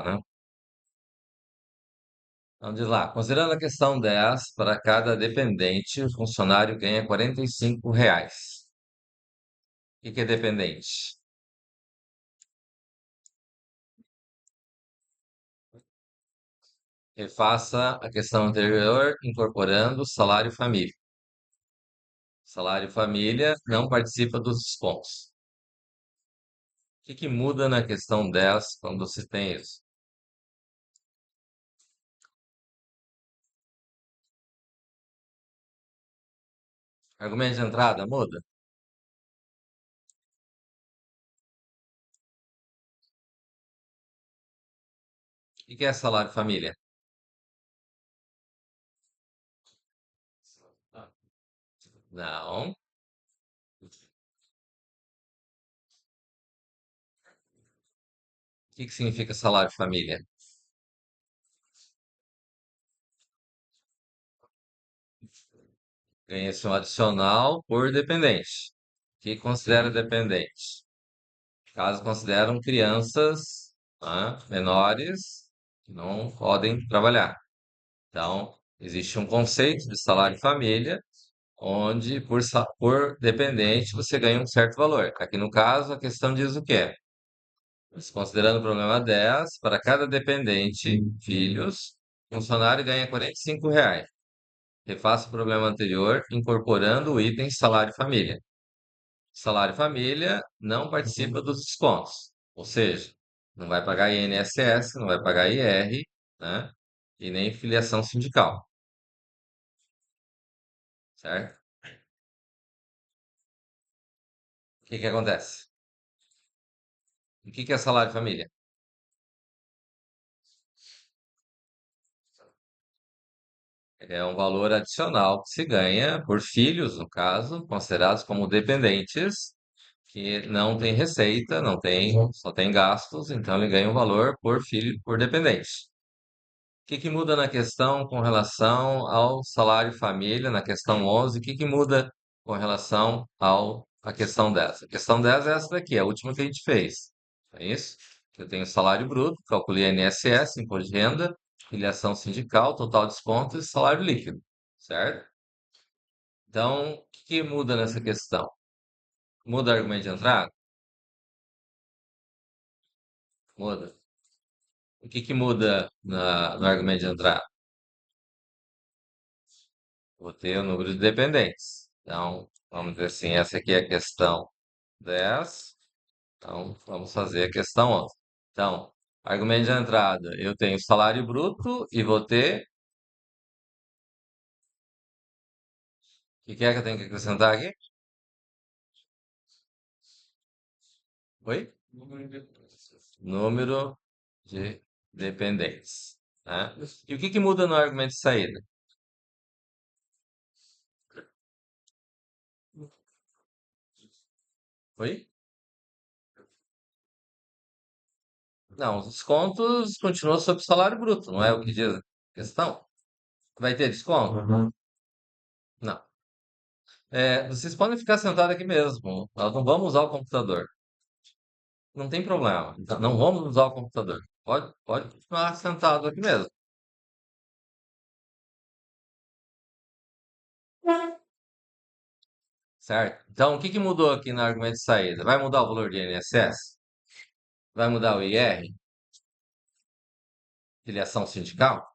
Né? Vamos lá. Considerando a questão 10, para cada dependente, o funcionário ganha R$ 45. O que é dependente? Refaça a questão anterior incorporando salário família. Salário família não participa dos descontos. O que muda na questão 10 quando você tem isso? Argumento de entrada muda? O que é salário família? Não. O que significa salário família? Ganha-se um adicional por dependente. O que considera dependente? Caso consideram crianças, menores que não podem trabalhar. Então, existe um conceito de salário família, onde por dependente você ganha um certo valor. Aqui no caso, a questão diz o quê? Considerando o problema 10, para cada dependente, filhos, o funcionário ganha R$ 45. Refaça o problema anterior, incorporando o item salário família. Salário família não participa dos descontos, ou seja, não vai pagar INSS, não vai pagar IR, né? E nem filiação sindical, certo? O que acontece? O que é salário família? É um valor adicional que se ganha por filhos, no caso, considerados como dependentes, que não tem receita, não tem, só tem gastos, então ele ganha um valor por filho, por dependente. O que muda na questão com relação ao salário família, na questão 11? O que muda com relação à questão 10? A questão 10 é essa daqui, a última que a gente fez. É isso? Eu tenho salário bruto, calculei INSS, imposto de renda, filiação sindical, total desconto e salário líquido, certo? Então, o que muda nessa questão? Muda o argumento de entrada? Muda. O que muda no argumento de entrada? Vou ter o número de dependentes. Então, vamos dizer assim, essa aqui é a questão 10. Então, vamos fazer a questão 11. Então, argumento de entrada, eu tenho salário bruto e vou ter... O que é que eu tenho que acrescentar aqui? Oi? Número de dependentes. Né? E o que muda no argumento de saída? Oi? Não, os descontos continuam sob o salário bruto, não é o que diz a questão? Vai ter desconto? Não. Vocês podem ficar sentados aqui mesmo. Nós não vamos usar o computador. Não tem problema. Então, não vamos usar o computador. Pode continuar sentado aqui mesmo. Certo? Então, o que mudou aqui no argumento de saída? Vai mudar o valor de INSS? Vai mudar o IR? Filiação sindical?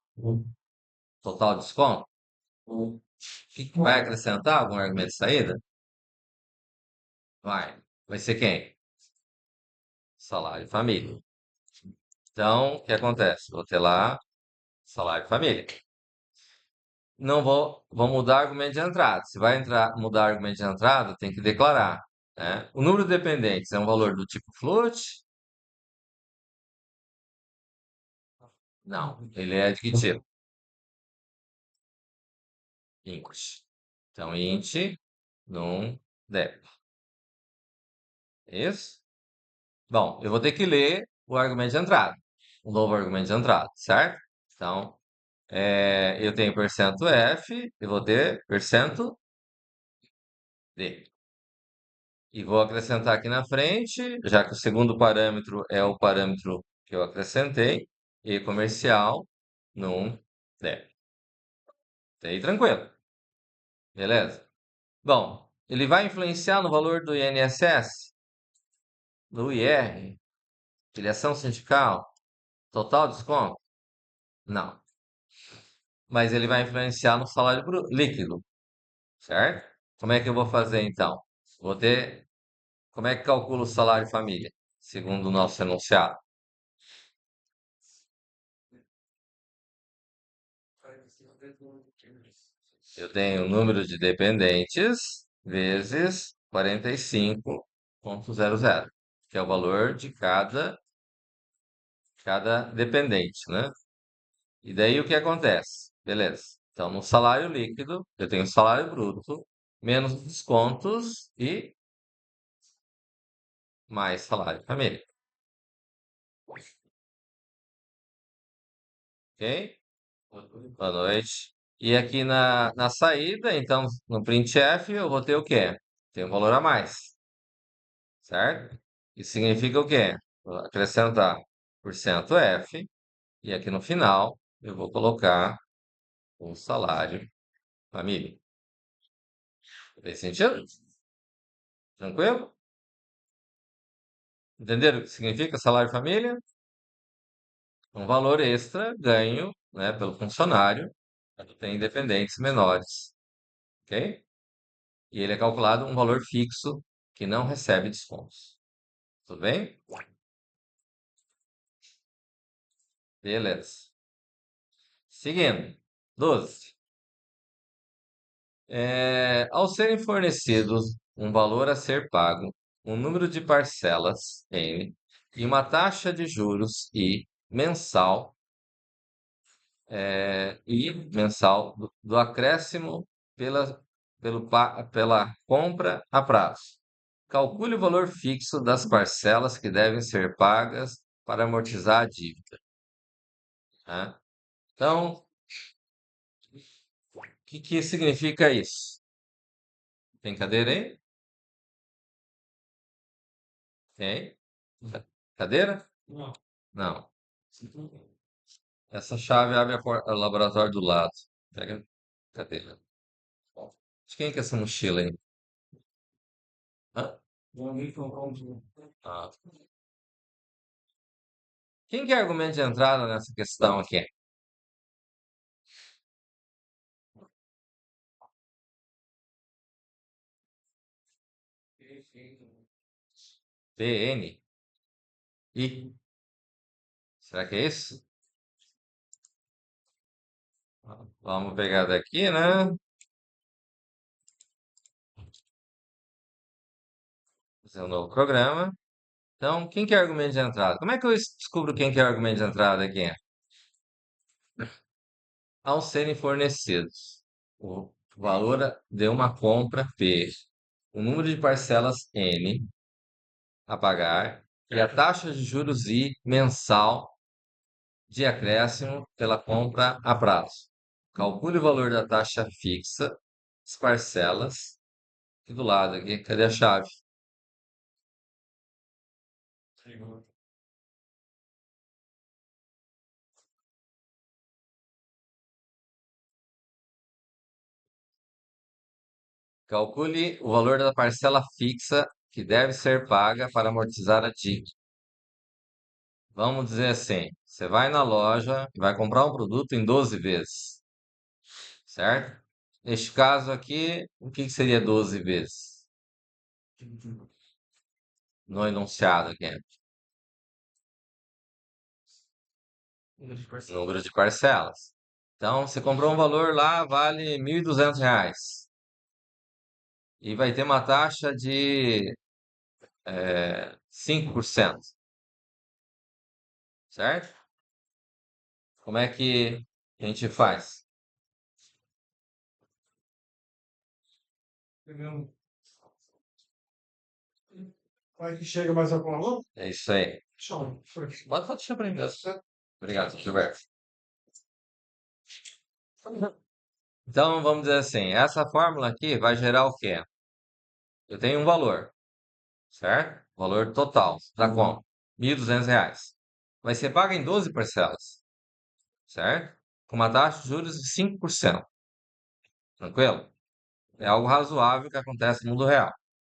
Total desconto? O que vai acrescentar algum argumento de saída? Vai. Vai ser quem? Salário família. Então, o que acontece? Vou ter lá salário família. Não vou mudar argumento de entrada. Se vai mudar argumento de entrada, tem que declarar, né? O número de dependentes é um valor do tipo float? Não, ele é de que tipo? Int. Então, int num débito. É isso? Bom, eu vou ter que ler o argumento de entrada. Um novo argumento de entrada, certo? Então, eu tenho percento %F, eu vou ter percento %D. E vou acrescentar aqui na frente, já que o segundo parâmetro é o parâmetro que eu acrescentei, e comercial não deve. Até aí tranquilo, beleza? Bom, ele vai influenciar no valor do INSS, do IR, filiação sindical, total desconto? Não. Mas ele vai influenciar no salário líquido, certo? Como é que eu vou fazer então? Vou ter. Como é que calcula o salário família, segundo o nosso enunciado? Eu tenho o número de dependentes vezes 45,00, que é o valor de cada dependente, né? E daí o que acontece? Beleza. Então, no salário líquido, eu tenho o salário bruto, menos os descontos e mais salário família. Ok? Boa noite. E aqui na saída, então, no printf, eu vou ter o quê? Tem um valor a mais, certo? Isso significa o quê? Vou acrescentar porcento F, e aqui no final, eu vou colocar o salário família. Fez sentido? Tranquilo? Entenderam o que significa salário família? Um valor extra ganho, né, pelo funcionário quando tem dependentes menores, ok? E ele é calculado um valor fixo que não recebe descontos. Tudo bem? Beleza. Seguindo. 12. Ao serem fornecidos um valor a ser pago, um número de parcelas N e uma taxa de juros I mensal do acréscimo pela compra a prazo. Calcule o valor fixo das parcelas que devem ser pagas para amortizar a dívida. Tá? Então, o que significa isso? Tem cadeira aí? Tem? Cadeira? Não. Essa chave abre o laboratório do lado. Pega a cadeira. De quem que é essa mochila aí? Hã? Ah. Quem que é argumento de entrada nessa questão aqui? PN? I? Será que é isso? Vamos pegar daqui, né? Fazer um novo programa. Então, quem que é argumento de entrada? Como é que eu descubro quem que é argumento de entrada aqui? Ao serem fornecidos o valor de uma compra P, o número de parcelas N a pagar e a taxa de juros I mensal de acréscimo pela compra a prazo. Calcule o valor da taxa fixa, as parcelas, e do lado aqui, cadê a chave? Calcule o valor da parcela fixa que deve ser paga para amortizar a dívida. Vamos dizer assim, você vai na loja e vai comprar um produto em 12 vezes, certo? Neste caso aqui, o que seria 12 vezes? No enunciado aqui. Número de parcelas. Então, você comprou um valor lá, vale R$ 1.200. E vai ter uma taxa de 5%, certo? Como é que a gente faz? Vai que chega mais alguma alô? É isso aí. Tchau. Foi. Pode deixar para mim. Obrigado, Gilberto. Então, vamos dizer assim, essa fórmula aqui vai gerar o quê? Eu tenho um valor, certo? Valor total da compra, R$ 1.200. vai ser paga em 12 parcelas, certo? Com uma taxa de juros de 5%. Tranquilo? É algo razoável que acontece no mundo real,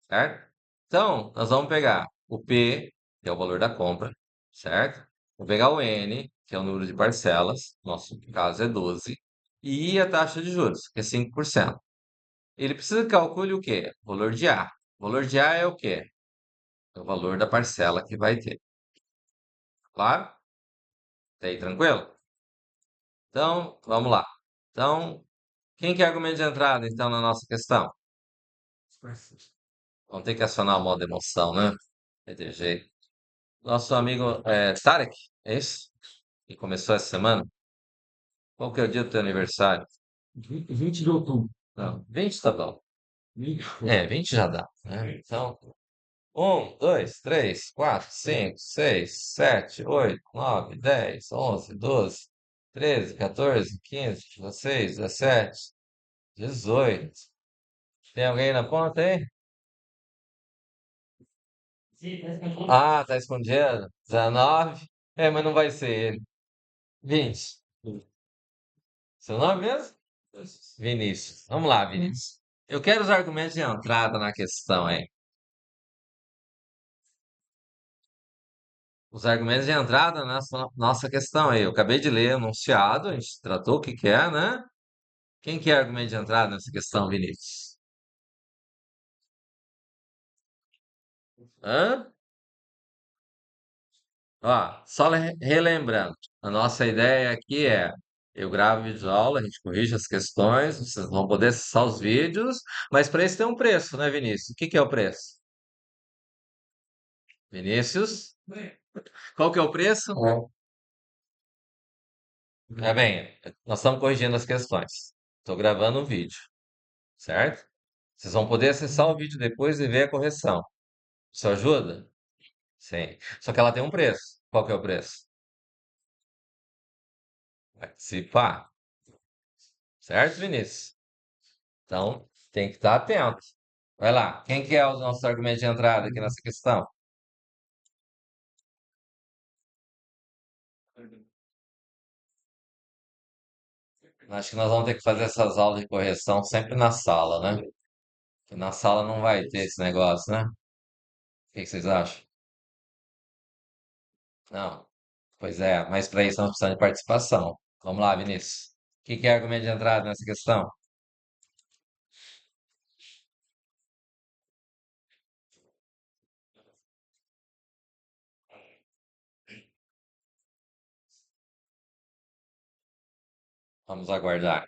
certo? Então, nós vamos pegar o P, que é o valor da compra, certo? Vou pegar o N, que é o número de parcelas, nosso caso é 12, e a taxa de juros, que é 5%. Ele precisa que calcule o quê? O valor de A. O valor de A é o quê? É o valor da parcela que vai ter. Claro? Tá aí tranquilo? Então, vamos lá. Então, quem que é argumento de entrada, então, na nossa questão? Vamos ter que acionar o modo emoção, né? Vai ter jeito. Nosso amigo Tarek, é isso? Que começou essa semana? Qual que é o dia do teu aniversário? 20 de outubro. Não, 20 tá bom. 20. É, 20 já dá, né? Então, 1, 2, 3, 4, 5, 6, 7, 8, 9, 10, 11, 12, 13, 14, 15, 16, 17, 18. Tem alguém na ponta aí? Ah, tá escondido. 19. É, mas não vai ser ele. 20. Seu nome mesmo? Vinícius. Vamos lá, Vinícius. Eu quero os argumentos de entrada na questão aí. Os argumentos de entrada nessa nossa questão aí. Eu acabei de ler o enunciado, a gente tratou o que que é, né? Quem que é argumento de entrada nessa questão, Vinícius? Hã? Ó, só relembrando, a nossa ideia aqui é, eu gravo vídeo aula, a gente corrige as questões, vocês vão poder acessar os vídeos, mas para isso tem um preço, né, Vinícius? O que que é o preço? Vinícius, qual que é o preço? É bem, nós estamos corrigindo as questões. Estou gravando um vídeo, certo? Vocês vão poder acessar o vídeo depois e ver a correção. Isso ajuda? Sim. Só que ela tem um preço. Qual que é o preço? Participar. Certo, Vinícius? Então, tem que estar atento. Vai lá. Quem que é o nosso argumento de entrada aqui nessa questão? Acho que nós vamos ter que fazer essas aulas de correção sempre na sala, né? Porque na sala não vai ter esse negócio, né? O que que vocês acham? Não. Pois é, mas para isso nós precisamos de participação. Vamos lá, Vinícius. O que que é argumento de entrada nessa questão? Vamos aguardar.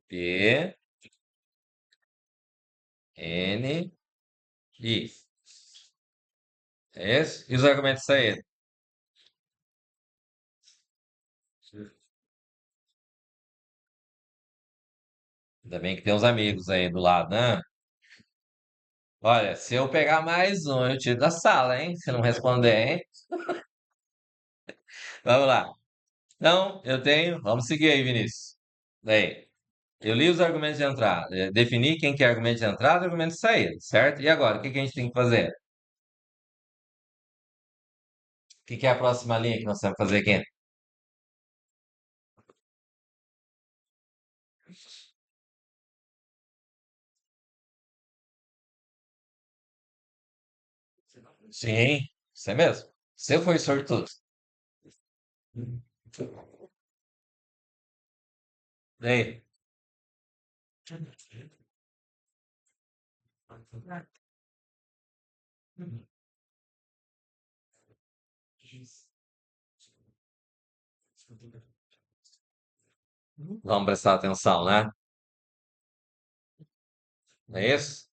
P, N, I. É esse? E os argumentos saíram? Ainda bem que tem uns amigos aí do lado, né? Olha, se eu pegar mais um, eu tiro da sala, hein? Se não responder, hein? Vamos lá. Então, eu tenho. Vamos seguir aí, Vinícius. Daí, eu li os argumentos de entrada, defini quem que é argumento de entrada e argumento de saída, certo? E agora, o que que a gente tem que fazer? O que que é a próxima linha que nós temos que fazer aqui? Sim, você mesmo. Você foi sortudo. Daí, vamos prestar atenção, né? É isso?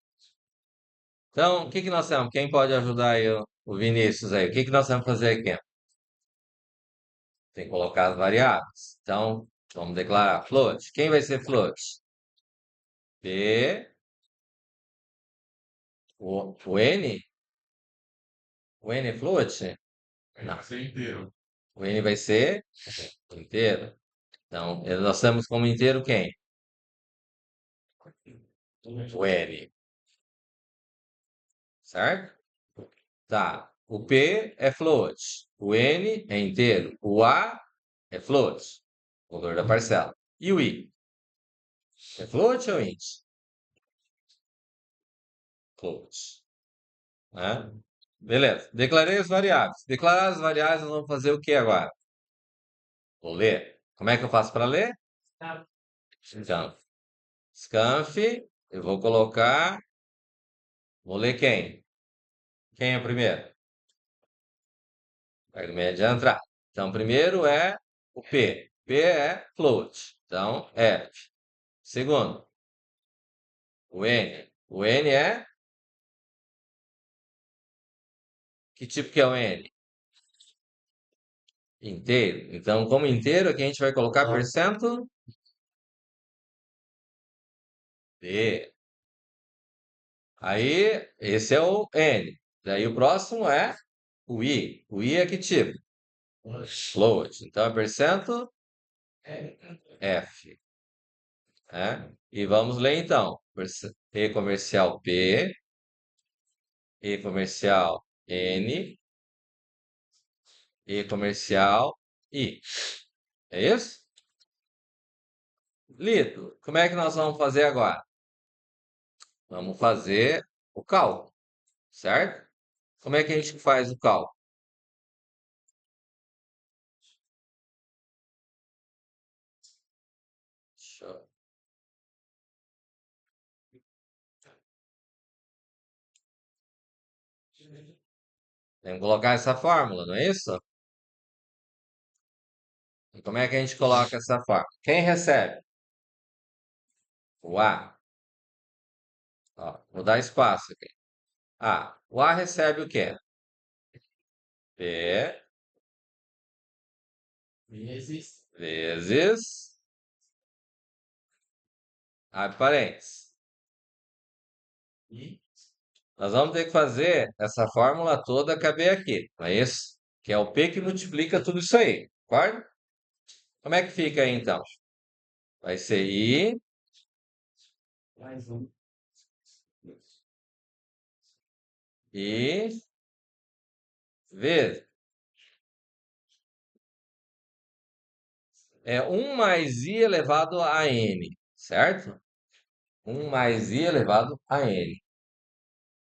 Então, o que que nós temos? Quem pode ajudar aí o Vinícius aí? O que que nós temos que fazer aqui? Tem que colocar as variáveis. Então, vamos declarar float. Quem vai ser float? P, o N? O N é float? Não. O N vai ser inteiro. Então, nós temos como inteiro quem? O N, certo? Tá. O P é float. O N é inteiro. O A é float. Valor da parcela. E o I? É float ou int? Float. Né? Beleza. Declarei as variáveis. Declarar as variáveis, nós vamos fazer o que agora? Vou ler. Como é que eu faço para ler? Então, scanf, eu vou colocar. Vou ler quem? Quem é o primeiro? Argumento de entrada. Então, primeiro é o P. P é float. Então, F. Segundo, o N. O N é. Que tipo que é o N? Inteiro. Então, como inteiro, aqui a gente vai colocar percento D. Aí, esse é o N. Daí o próximo é o I. O I é que tipo? Float. Então, é percento F. Né? E vamos ler então. E comercial P, E comercial N, E comercial I. É isso? Lido. Como é que nós vamos fazer agora? Vamos fazer o cálculo, certo? Como é que a gente faz o cálculo? Deixa eu- Tem que colocar essa fórmula, não é isso? E como é que a gente coloca essa fórmula? Quem recebe? O A. Ó, vou dar espaço aqui. A. O A recebe o quê? P vezes. Abre parênteses. Nós vamos ter que fazer essa fórmula toda caber aqui, não é isso? Que é o P que multiplica tudo isso aí, concorda? Como é que fica aí então? Vai ser I e vezes. É um mais I elevado a N, certo? Um mais I elevado a N.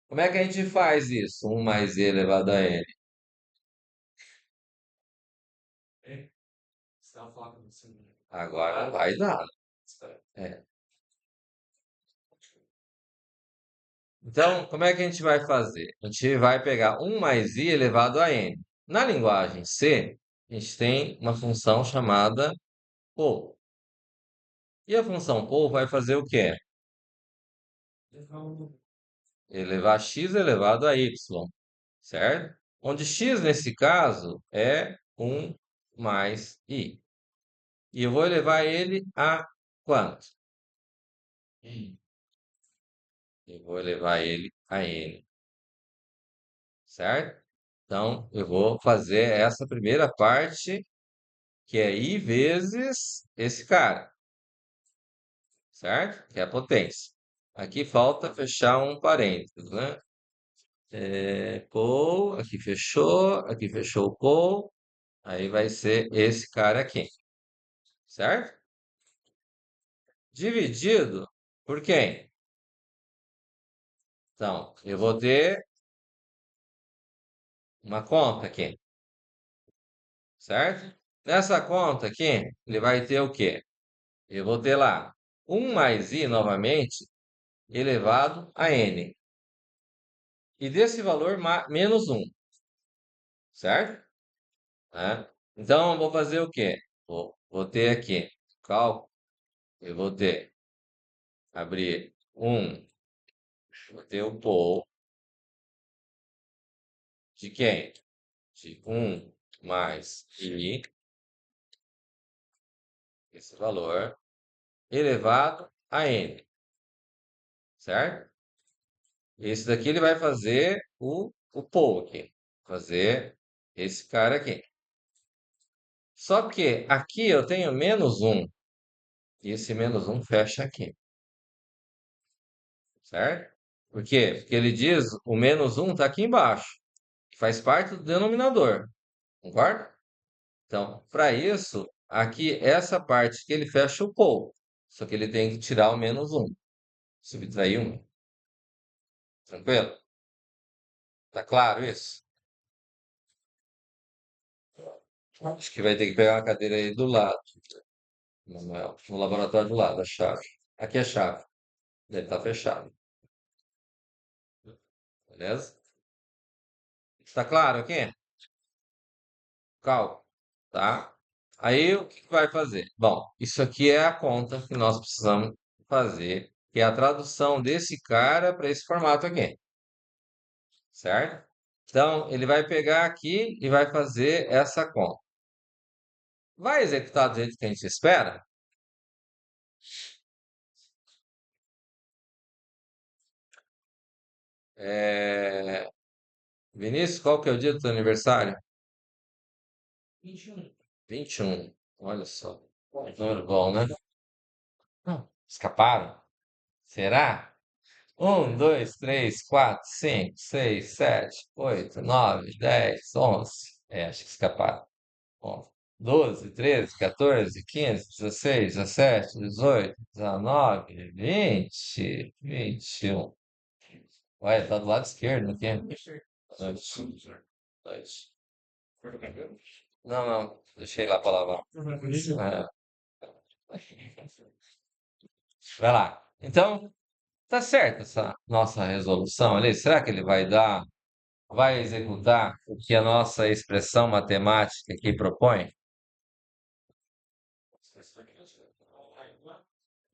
Como é que a gente faz isso? Um mais I elevado a N. Agora vai dar. É. Então, como é que a gente vai fazer? A gente vai pegar um mais i elevado a n. Na linguagem C, a gente tem uma função chamada pool. E a função pool vai fazer o quê? Elevar x elevado a y, certo? Onde x, nesse caso, é 1 mais i. E eu vou elevar ele a quanto? Eu vou elevar ele a n, certo? Então, eu vou fazer essa primeira parte, que é I vezes esse cara, certo? Que é a potência. Aqui falta fechar um parênteses, né? Pol, aqui fechou o pol, aí vai ser esse cara aqui, certo? Dividido por quem? Então, eu vou ter uma conta aqui, certo? Nessa conta aqui, ele vai ter o quê? Eu vou ter lá 1 mais i novamente elevado a n. E desse valor menos 1, certo? Né? Então, eu vou fazer o quê? Vou ter aqui, cálculo, eu vou ter, abrir vou ter o pol de quem? De 1 mais i, esse valor, elevado a n, certo? Esse daqui ele vai fazer o pol aqui, fazer esse cara aqui. Só que aqui eu tenho menos 1, e esse menos 1 fecha aqui. certo? Por quê? Porque ele diz o menos um está aqui embaixo, que faz parte do denominador, concorda? Então, para isso, aqui, essa parte que ele fecha o pouco, só que ele tem que tirar o menos um, subtrair um, tranquilo? Tá claro isso? Acho que vai ter que pegar uma cadeira aí do lado, Manuel, no laboratório do lado, a chave. Aqui é a chave, deve estar fechado, beleza? Está claro aqui? Cálculo, tá? Aí o que que vai fazer? Bom, isso aqui é a conta que nós precisamos fazer, que é a tradução desse cara para esse formato aqui, certo? Então, ele vai pegar aqui e vai fazer essa conta. Vai executar do jeito que a gente espera? É... Vinícius, qual que é o dia do teu aniversário? 21. Olha só. Número bom, né? Escaparam? Será? Um, dois, três, quatro, cinco, seis, sete, oito, nove, 10, 11. É, acho que escaparam. 11, 12, 13, 14, 15, 16, 17, 18, 19, 20, 21. Ué, tá do lado esquerdo, não tem? Dois, dois. Não, não, deixei lá pra lavar. É, vai lá. Então, tá certo essa nossa resolução ali? Será que ele vai executar o que a nossa expressão matemática aqui propõe?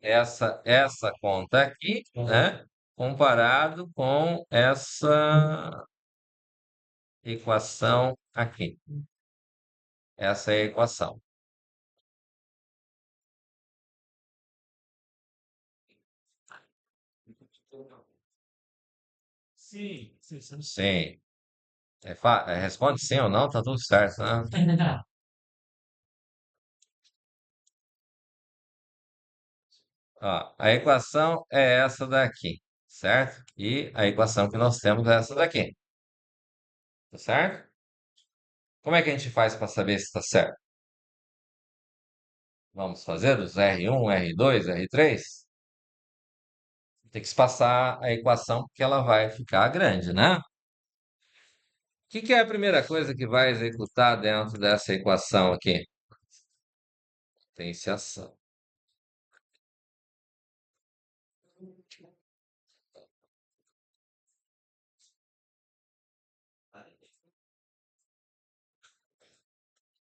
Essa conta aqui, né? Comparado com essa equação aqui. Essa é a equação. Sim. Responde sim ou não, tá tudo certo, né? Ó, a equação é essa daqui, certo? E a equação que nós temos é essa daqui, tá certo? Como é que a gente faz para saber se está certo? Vamos fazer os R1, R2, R3? Tem que se passar a equação porque ela vai ficar grande, né? O que é a primeira coisa que vai executar dentro dessa equação aqui? Potenciação.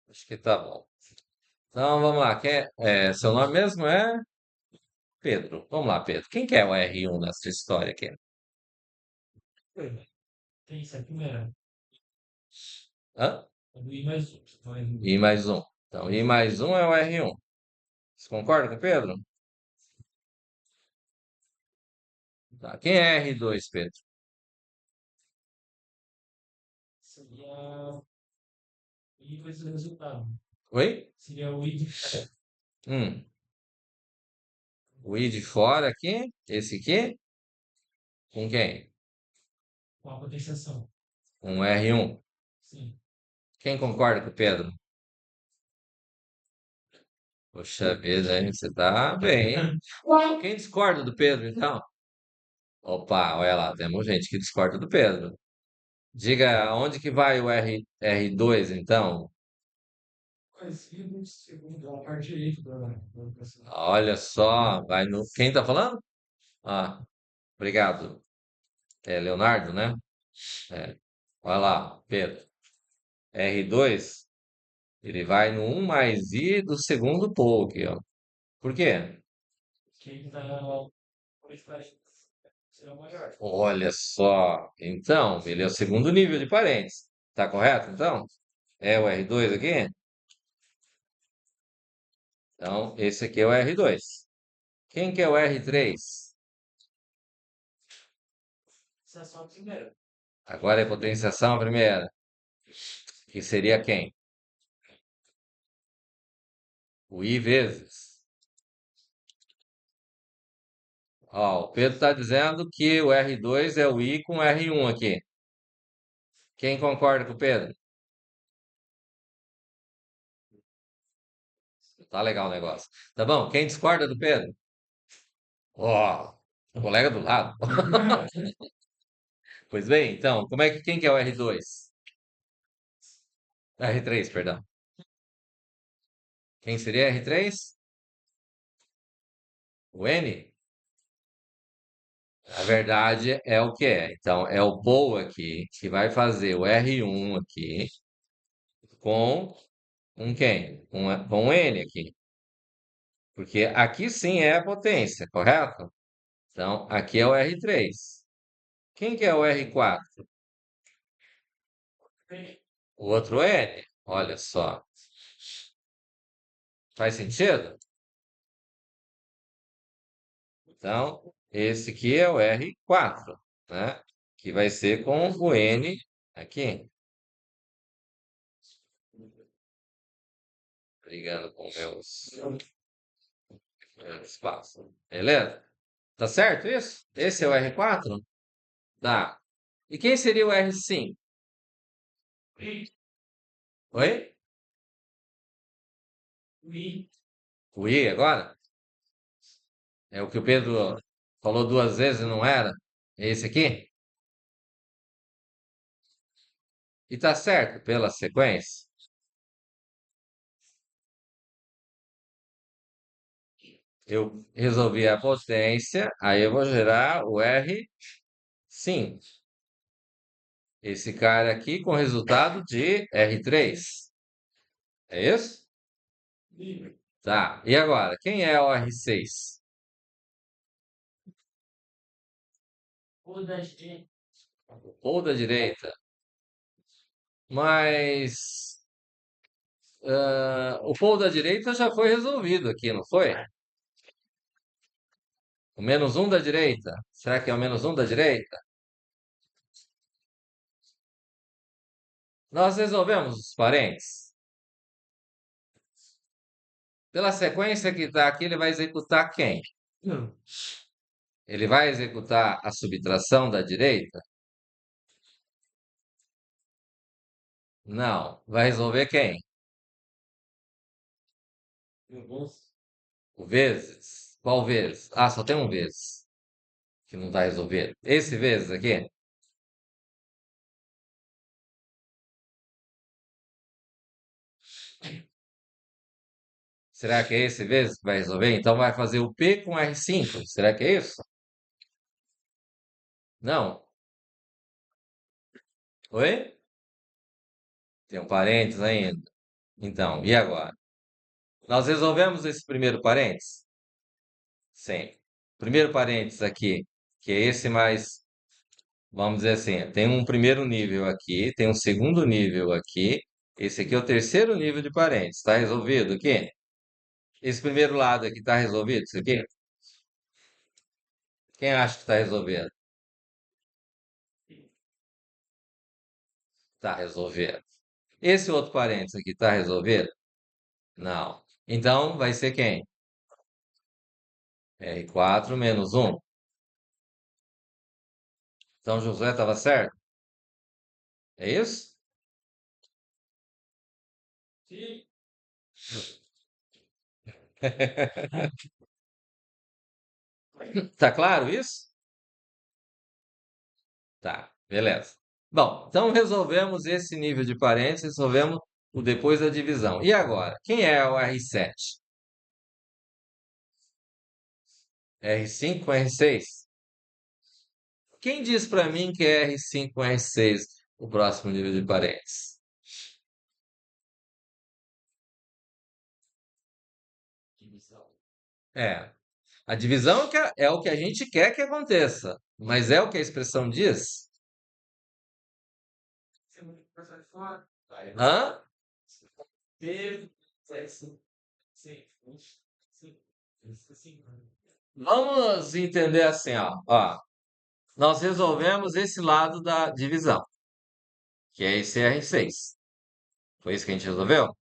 Acho que tá bom. Então vamos lá. Seu nome mesmo é Pedro. Vamos lá, Pedro. Quem que é o R1 nessa história aqui? Hã? I mais um. Então, I mais um é o R1. Você concorda com o Pedro? Tá. Quem é R2, Pedro? Oi? Hum. O I de fora aqui? Esse aqui? Com quem? Com R1. Quem concorda com o Pedro? Poxa vida, hein? Você tá bem, hein? Quem discorda do Pedro, então? Opa, olha lá, temos gente que discorda do Pedro. Diga, onde que vai o R2, então? Olha só, vai no. Quem tá falando? Ah, obrigado. É Leonardo, né? É. Vai lá, Pedro. R2, ele vai no um mais I do segundo polo aqui, ó. Por quê? Olha só. Então, ele é o segundo nível de parênteses. Tá correto, então? É o R2 aqui? Então, esse aqui é o R2. Quem que é o R3? Agora é potenciação a primeira. Que seria quem? O I vezes. Ó, o Pedro está dizendo que o R2 é o I com R1 aqui. Quem concorda com o Pedro? Tá legal o negócio. Tá bom? Quem discorda do Pedro? Ó, o colega do lado. Pois bem, então, quem que é o R2? R3, perdão. Quem seria R3? O N? A verdade é o que é. Então, é o Paul aqui que vai fazer o R1 aqui com um quem? Com um N aqui. Porque aqui sim é a potência, correto? Então, aqui é o R3. Quem que é o R4? O outro N. Olha só. Faz sentido? Então, esse aqui é o R4, né? Que vai ser com o N aqui. Brigando com meus espaços. Beleza? Tá certo isso? Esse é o R4? Tá. E quem seria o R5? Oi? O I agora? É o que o Pedro falou duas vezes, não era? É esse aqui? E tá certo pela sequência. Eu resolvi a potência, aí eu vou gerar o R5. Esse cara aqui com resultado de R3. É isso? Tá. E agora, quem é o R6? Ou da direita. Mas o polo da direita já foi resolvido aqui, não foi? O -1 da direita. Será que é o -1 da direita? Nós resolvemos os parentes. Pela sequência que está aqui, ele vai executar quem? Ele vai executar a subtração da direita? Não. Vai resolver quem? O vezes. Qual vezes? Ah, só tem um vezes que não está resolvido. Esse vezes aqui? Será que é esse vezes que vai resolver? Então vai fazer o P com R5. Será que é isso? Não. Oi? Tem um parênteses ainda. Então, e agora? Nós resolvemos esse primeiro parênteses? Sim. Primeiro parênteses aqui, que é esse mais, vamos dizer assim, tem um primeiro nível aqui, tem um segundo nível aqui, esse aqui é o terceiro nível de parênteses. Está resolvido aqui? Esse primeiro lado aqui está resolvido? Isso aqui? Quem acha que está resolvido? Está resolvido. Esse outro parênteses aqui está resolvido? Não. Então vai ser quem? R4 menos 1. Então Josué estava certo? É isso? Tá claro isso? Tá, beleza. Bom, então resolvemos esse nível de parênteses, resolvemos o depois da divisão. E agora, quem é o R7? R5 com R6? Quem diz para mim que é R5 com R6 o próximo nível de parênteses? É, a divisão é o que a gente quer que aconteça, mas é o que a expressão diz? Hã? Vamos entender assim, ó. Nós resolvemos esse lado da divisão, que é esse R6. Foi isso que a gente resolveu?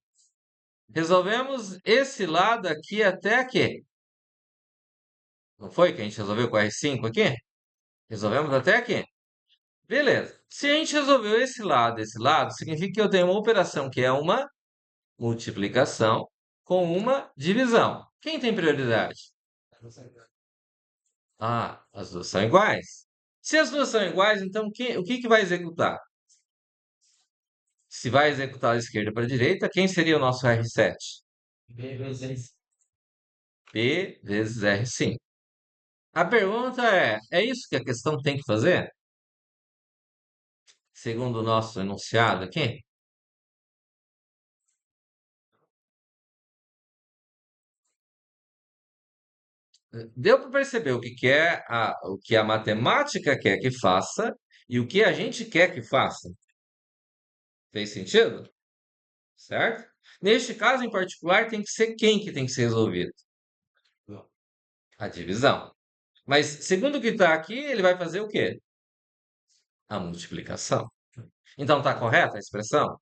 Resolvemos esse lado aqui até aqui. Não foi que a gente resolveu com o R5 aqui? Resolvemos até aqui. Beleza. Se a gente resolveu esse lado, significa que eu tenho uma operação que é uma multiplicação com uma divisão. Quem tem prioridade? Ah, as duas são iguais. Se as duas são iguais, então o que que vai executar? Se vai executar da esquerda para a direita, quem seria o nosso R7? P vezes R5. A pergunta é isso que a questão tem que fazer? Segundo o nosso enunciado aqui? Deu para perceber o que que é o que a matemática quer que faça e o que a gente quer que faça? Fez sentido? Certo? Neste caso em particular, tem que ser quem que tem que ser resolvido? A divisão. Mas segundo o que está aqui, ele vai fazer o quê? A multiplicação. Então está correta a expressão?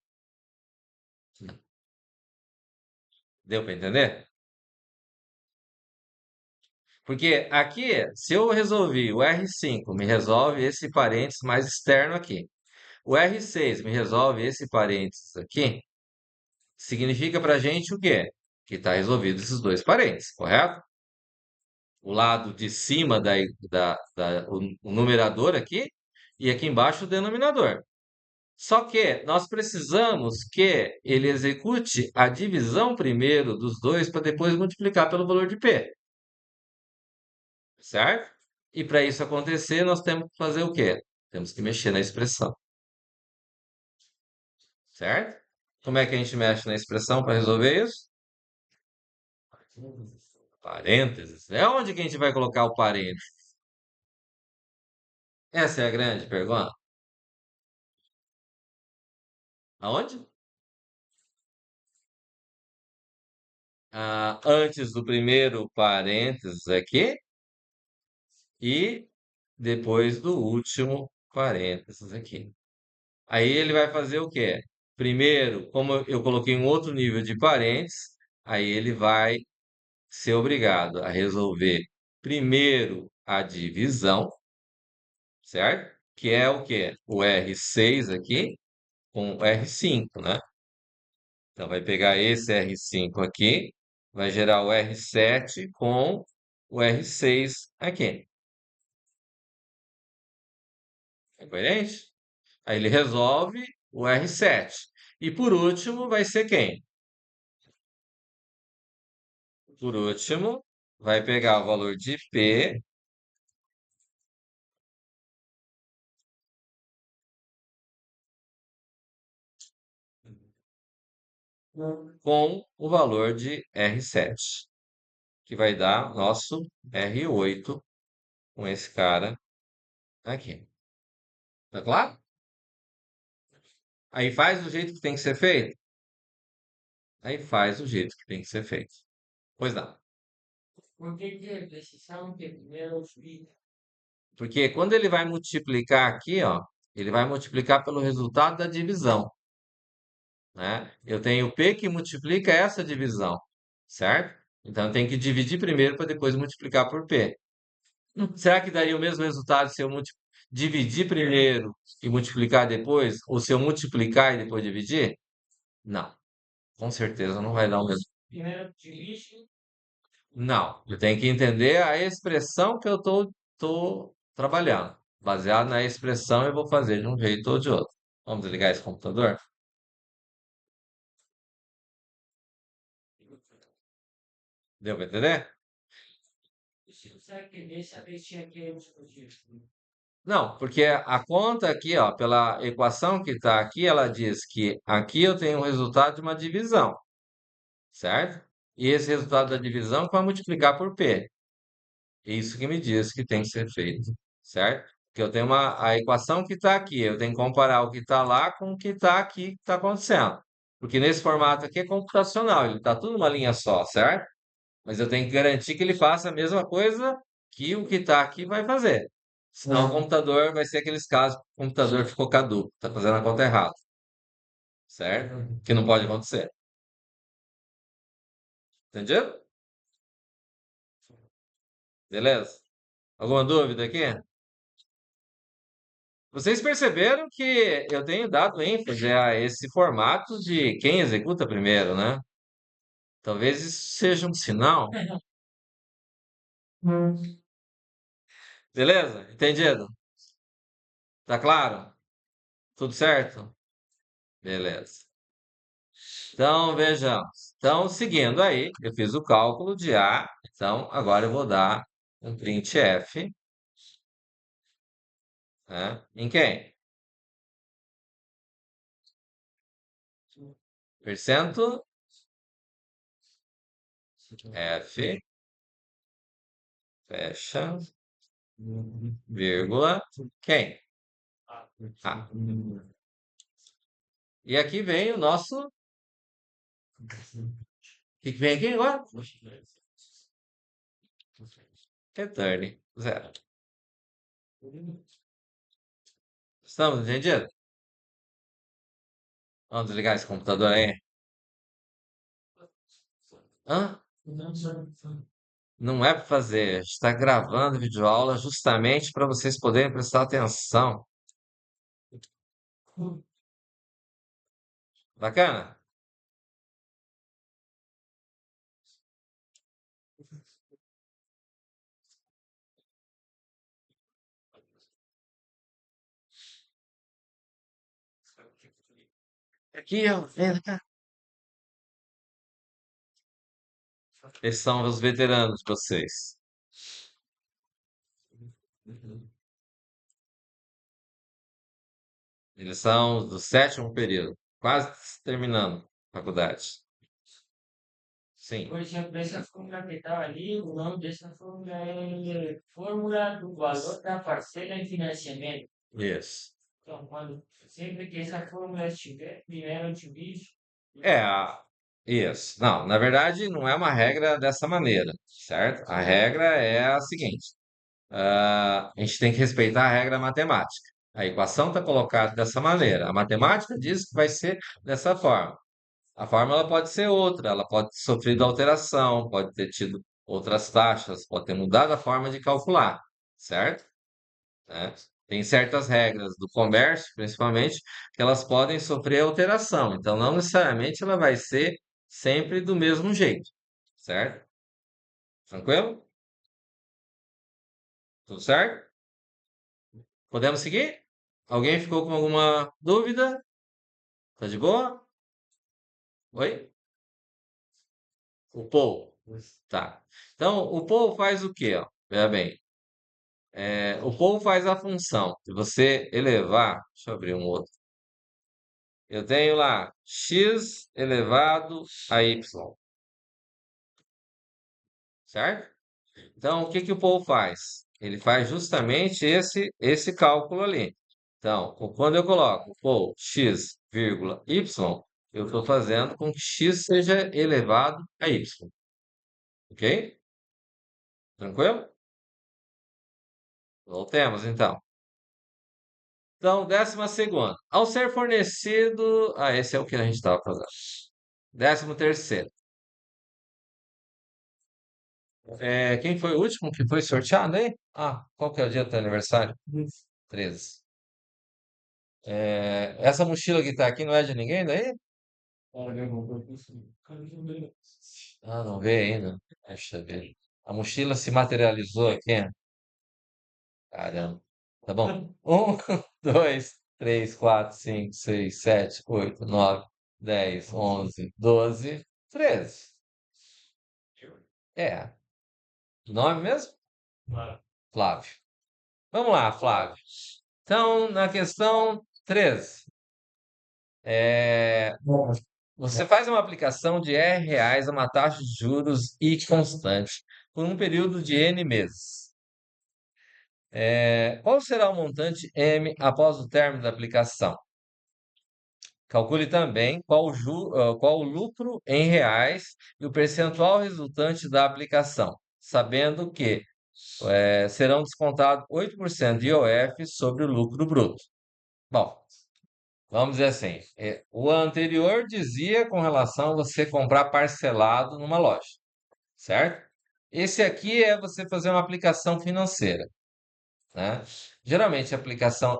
Deu para entender? Porque aqui, se eu resolvi o R5, me resolve esse parênteses mais externo aqui. O R6 me resolve esse parênteses aqui. Significa para a gente o quê? Que está resolvido esses dois parênteses, correto? O lado de cima o numerador aqui e aqui embaixo o denominador. Só que nós precisamos que ele execute a divisão primeiro dos dois para depois multiplicar pelo valor de P, certo? E para isso acontecer, nós temos que fazer o quê? Temos que mexer na expressão, certo? Como é que a gente mexe na expressão para resolver isso? Parênteses. É onde que a gente vai colocar o parênteses? Essa é a grande pergunta. Aonde? Ah, antes do primeiro parênteses aqui e depois do último parênteses aqui. Aí ele vai fazer o quê? Primeiro, como eu coloquei um outro nível de parênteses, aí ele vai ser obrigado a resolver primeiro a divisão, certo? Que é o quê? O R6 aqui com o R5, né? Então vai pegar esse R5 aqui, vai gerar o R7 com o R6 aqui. É coerente? Aí ele resolve o R7. E por último vai ser quem? Por último, vai pegar o valor de P com o valor de R7, que vai dar nosso R8 com esse cara aqui. Tá claro? Aí faz do jeito que tem que ser feito? Aí faz do jeito que tem que ser feito. Pois não. Porque quando ele vai multiplicar aqui, ó, ele vai multiplicar pelo resultado da divisão, né? Eu tenho P que multiplica essa divisão, certo? Então eu tenho que dividir primeiro para depois multiplicar por P. Será que daria o mesmo resultado se eu dividir primeiro e multiplicar depois? Ou se eu multiplicar e depois dividir? Não, com certeza não vai dar o mesmo. Não, eu tenho que entender a expressão que eu tô trabalhando. Baseado na expressão, eu vou fazer de um jeito ou de outro. Vamos desligar esse computador? Deu para entender? Não, porque a conta aqui, ó, pela equação que está aqui, ela diz que aqui eu tenho o resultado de uma divisão, certo? E esse resultado da divisão vai multiplicar por P. Isso que me diz que tem que ser feito, certo? Que eu tenho a equação que está aqui, eu tenho que comparar o que está lá com o que está aqui, que está acontecendo. Porque nesse formato aqui é computacional, ele está tudo numa linha só, certo? Mas eu tenho que garantir que ele faça a mesma coisa que o que está aqui vai fazer. Senão o computador vai ser aqueles casos que o computador ficou caduco, está fazendo a conta errada, certo? Que não pode acontecer. Entendeu? Beleza? Alguma dúvida aqui? Vocês perceberam que eu tenho dado ênfase a esse formato de quem executa primeiro, né? Talvez isso seja um sinal. Beleza? Entendido? Tá claro? Tudo certo? Beleza. Então, vejamos. Então, seguindo aí, eu fiz o cálculo de A. Então, agora eu vou dar um printf, né? Em quem? Percento F, fecha, vírgula, quem? A. E aqui vem o nosso. O que que vem aqui agora? Return, zero. Estamos entendidos? Vamos desligar esse computador aí. Hã? Não é para fazer. Está gravando videoaula justamente para vocês poderem prestar atenção. Bacana? Aqui, ó, vem cá. Eles são os veteranos de vocês. Eles são do sétimo período, quase terminando a faculdade. Sim. Por exemplo, essa fórmula que estava ali, o nome dessa fórmula é Fórmula do Valor da Parcela em Financiamento. Isso. Então, sempre que essa fórmula estiver, primeiro eu divido. É, isso. Não, na verdade, não é uma regra dessa maneira, certo? A regra é a seguinte: a gente tem que respeitar a regra matemática. A equação está colocada dessa maneira. A matemática diz que vai ser dessa forma. A fórmula pode ser outra, ela pode ter sofrido alteração, pode ter tido outras taxas, pode ter mudado a forma de calcular, certo? Né? Tem certas regras do comércio, principalmente, que elas podem sofrer alteração. Então, não necessariamente ela vai ser sempre do mesmo jeito, certo? Tranquilo? Tudo certo? Podemos seguir? Alguém ficou com alguma dúvida? Tá de boa? Oi? O Paul. Tá. Então, o Paul faz o quê, ó? Veja bem. O Paul faz a função. Se você elevar, deixa eu abrir um outro. Eu tenho lá x elevado a y, certo? Então, o que que o Paul faz? Ele faz justamente esse cálculo ali. Então, quando eu coloco Paul x, vírgula, y, eu estou fazendo com que x seja elevado a y. Ok? Tranquilo? Voltemos então. Então, 12ª. Ao ser fornecido. Ah, esse é o que a gente estava fazendo. 13º. Quem foi o último que foi sorteado aí? Ah, qual que é o dia do teu aniversário? 13. Essa mochila que tá aqui não é de ninguém daí? Ah, não vê ainda. Deixa eu ver. A mochila se materializou aqui. Caramba. Tá bom. Um, dois, três, quatro, cinco, seis, sete, oito, nove, 10, 11, 12, 13. É. Nome mesmo? Flávio. Vamos lá, Flávio. Então, na questão 13, é, você faz uma aplicação de R$ a uma taxa de juros I constante por um período de N meses. Qual será o montante M após o término da aplicação? Calcule também qual o lucro em reais e o percentual resultante da aplicação, sabendo que serão descontados 8% de IOF sobre o lucro bruto. Bom, vamos dizer assim, o anterior dizia com relação a você comprar parcelado numa loja, certo? Esse aqui é você fazer uma aplicação financeira, né? Geralmente a aplicação,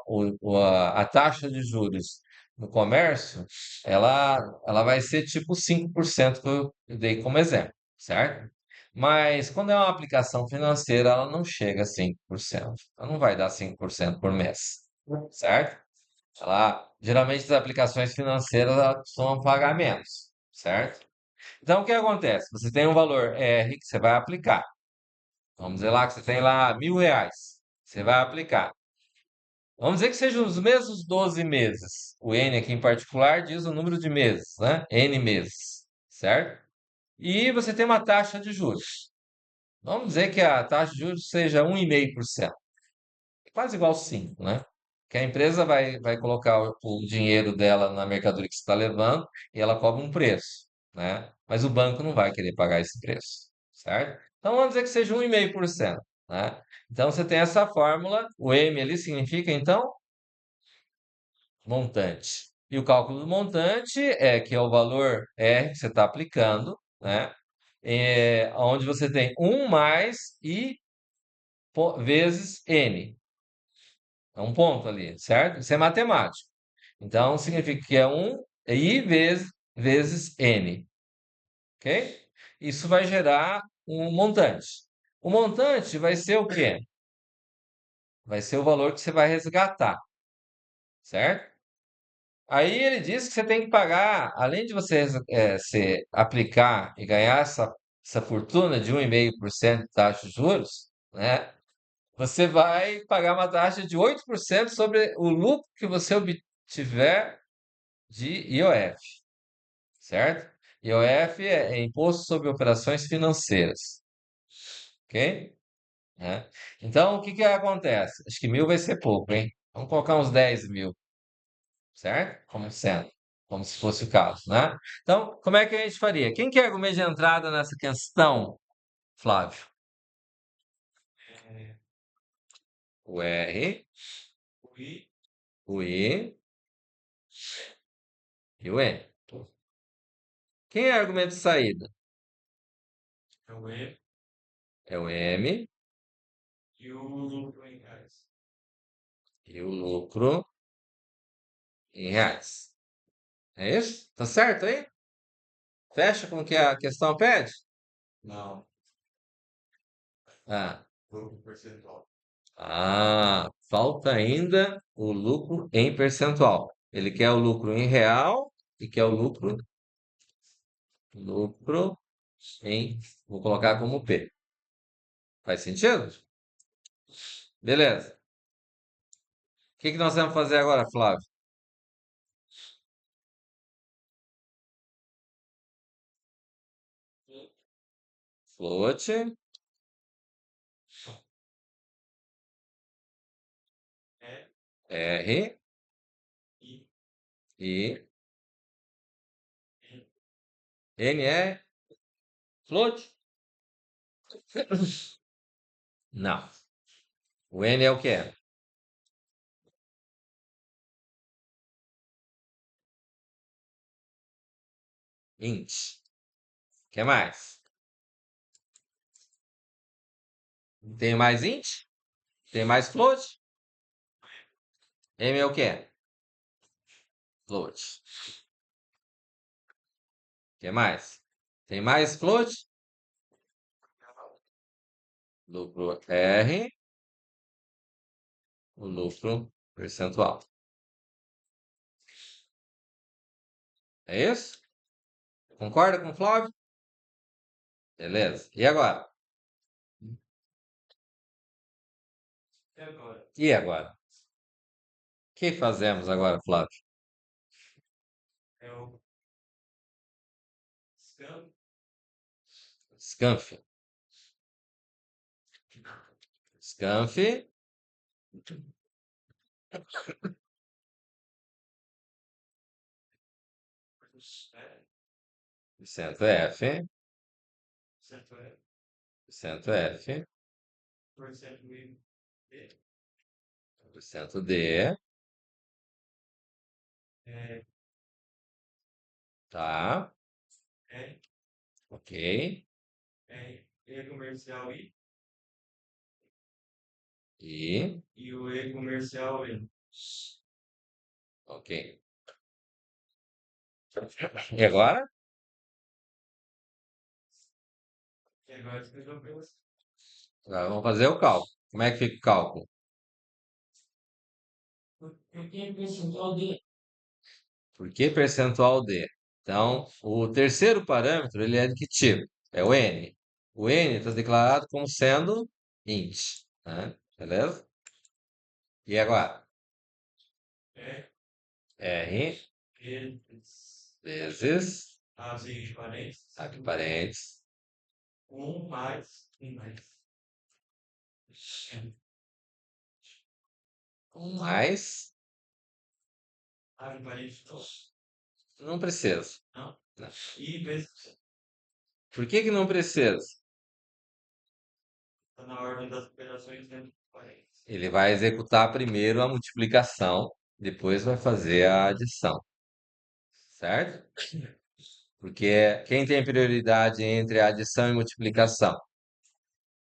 a taxa de juros no comércio, ela vai ser tipo 5% que eu dei como exemplo, certo? Mas quando é uma aplicação financeira, ela não chega a 5%. Ela não vai dar 5% por mês, certo? Geralmente as aplicações financeiras elas são pagamentos, certo? Então o que acontece? Você tem um valor R que você vai aplicar. Vamos dizer lá que você tem lá R$ 1.000. Você vai aplicar. Vamos dizer que sejam os mesmos 12 meses. O N aqui em particular diz o número de meses, né? N meses, certo? E você tem uma taxa de juros. Vamos dizer que a taxa de juros seja 1,5%. Quase igual 5, né? Que a empresa vai colocar o dinheiro dela na mercadoria que você está levando e ela cobra um preço, né? Mas o banco não vai querer pagar esse preço, certo? Então vamos dizer que seja 1,5%, né? Então você tem essa fórmula, o M ali significa então montante. E o cálculo do montante é que é o valor R que você está aplicando, né? Onde você tem 1 mais I vezes N. É um ponto ali, certo? Isso é matemático. Então, significa que é 1 I vezes N, ok? Isso vai gerar um montante. O montante vai ser o quê? Vai ser o valor que você vai resgatar, certo? Aí ele diz que você tem que pagar, além de você se aplicar e ganhar essa fortuna de 1,5% de taxa de juros, né? Você vai pagar uma taxa de 8% sobre o lucro que você obtiver de IOF, certo? IOF é Imposto sobre Operações Financeiras, ok? Né? Então, o que que acontece? Acho que 1.000 vai ser pouco, hein? Vamos colocar uns 10.000, certo? Como sendo, como se fosse o caso, né? Então, como é que a gente faria? Quem quer argumento de entrada nessa questão, Flávio? O R, o I e o N. Quem é argumento de saída? É o M e o lucro em reais. É isso? Tá certo aí? Fecha com o que a questão pede? Ah, falta ainda o lucro em percentual. Ele quer o lucro em real e quer o lucro em, vou colocar como P. Faz sentido? Beleza. O que que nós vamos fazer agora, Flávio? Float R I N é float? Não. O N é o que é? Int. O que mais? Tem mais int? Tem mais float? M é o que é? Float. O que mais? Tem mais float? Lucro R, o lucro percentual. É isso? Concorda com o Flávio? Beleza. E agora? E agora? O que fazemos agora, Flávio? Scanf. Scanf. Cento F. Cento F. Cento D. Tá. Ok. E comercial E, e o E comercial E. ok. E agora? E agora escreveu para você. Agora vamos fazer o cálculo. Como é que fica o cálculo? Por que percentual D? Por que percentual D? Então, o terceiro parâmetro, ele é de que tipo? É o N. O N está declarado como sendo int, né? Beleza? E agora? É R vezes, abre parênteses, abre parênteses, 1 mais 1 mais. mais, Abre parênteses, não precisa. não. Não. E vezes Por que que não precisa? está na ordem das operações dentro do parênteses. Ele vai executar primeiro a multiplicação, depois vai fazer a adição, certo? Porque quem tem prioridade entre adição e multiplicação?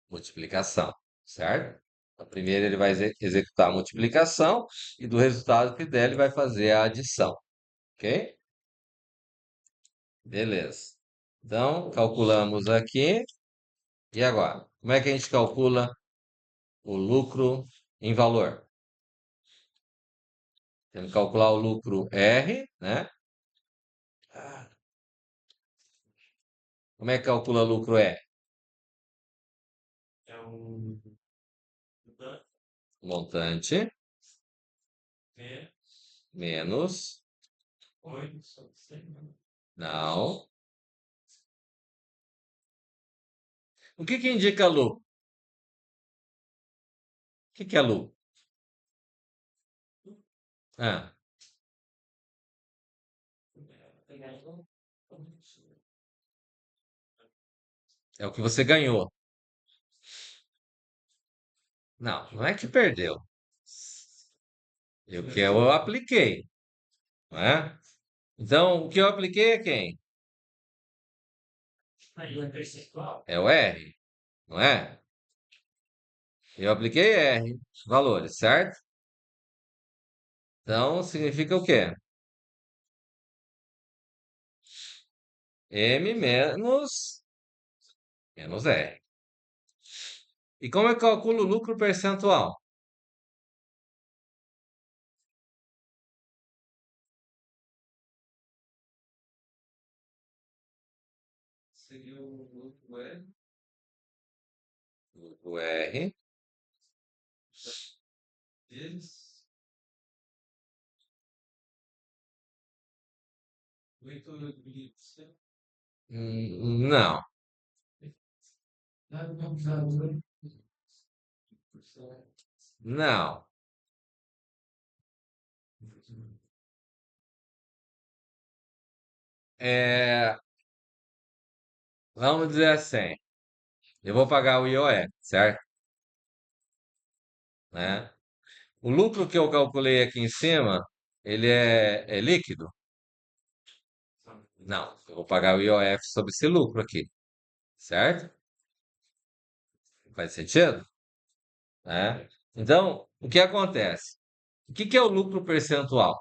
Multiplicação, certo? Então, primeiro ele vai executar a multiplicação e do resultado que der ele vai fazer a adição, ok? Beleza. Então, calculamos aqui. E agora? Como é que a gente calcula o lucro em valor? Temos que calcular o lucro R, né? Como é que calcula lucro R? É o Montante V menos. 8 sobre 100. Não. O que que indica lucro? O que que é lucro? Ah, é o que você ganhou. Não, não é que perdeu. É o que eu apliquei, não é? Então, o que eu apliquei é quem? Aí é percentual. É o R, não é? Eu apliquei R, valores, certo? Então, significa o quê? M menos R. E como eu calculo o lucro percentual? Seria o lucro R Lucro R vezes 8 mil%. não, Nada não usado. não. É, vamos dizer assim, eu vou pagar o IOF, certo? Né? O lucro que eu calculei aqui em cima, ele é líquido? Não, eu vou pagar o IOF sobre esse lucro aqui, certo? Faz sentido? Né? Então, o que acontece? O que que é o lucro percentual?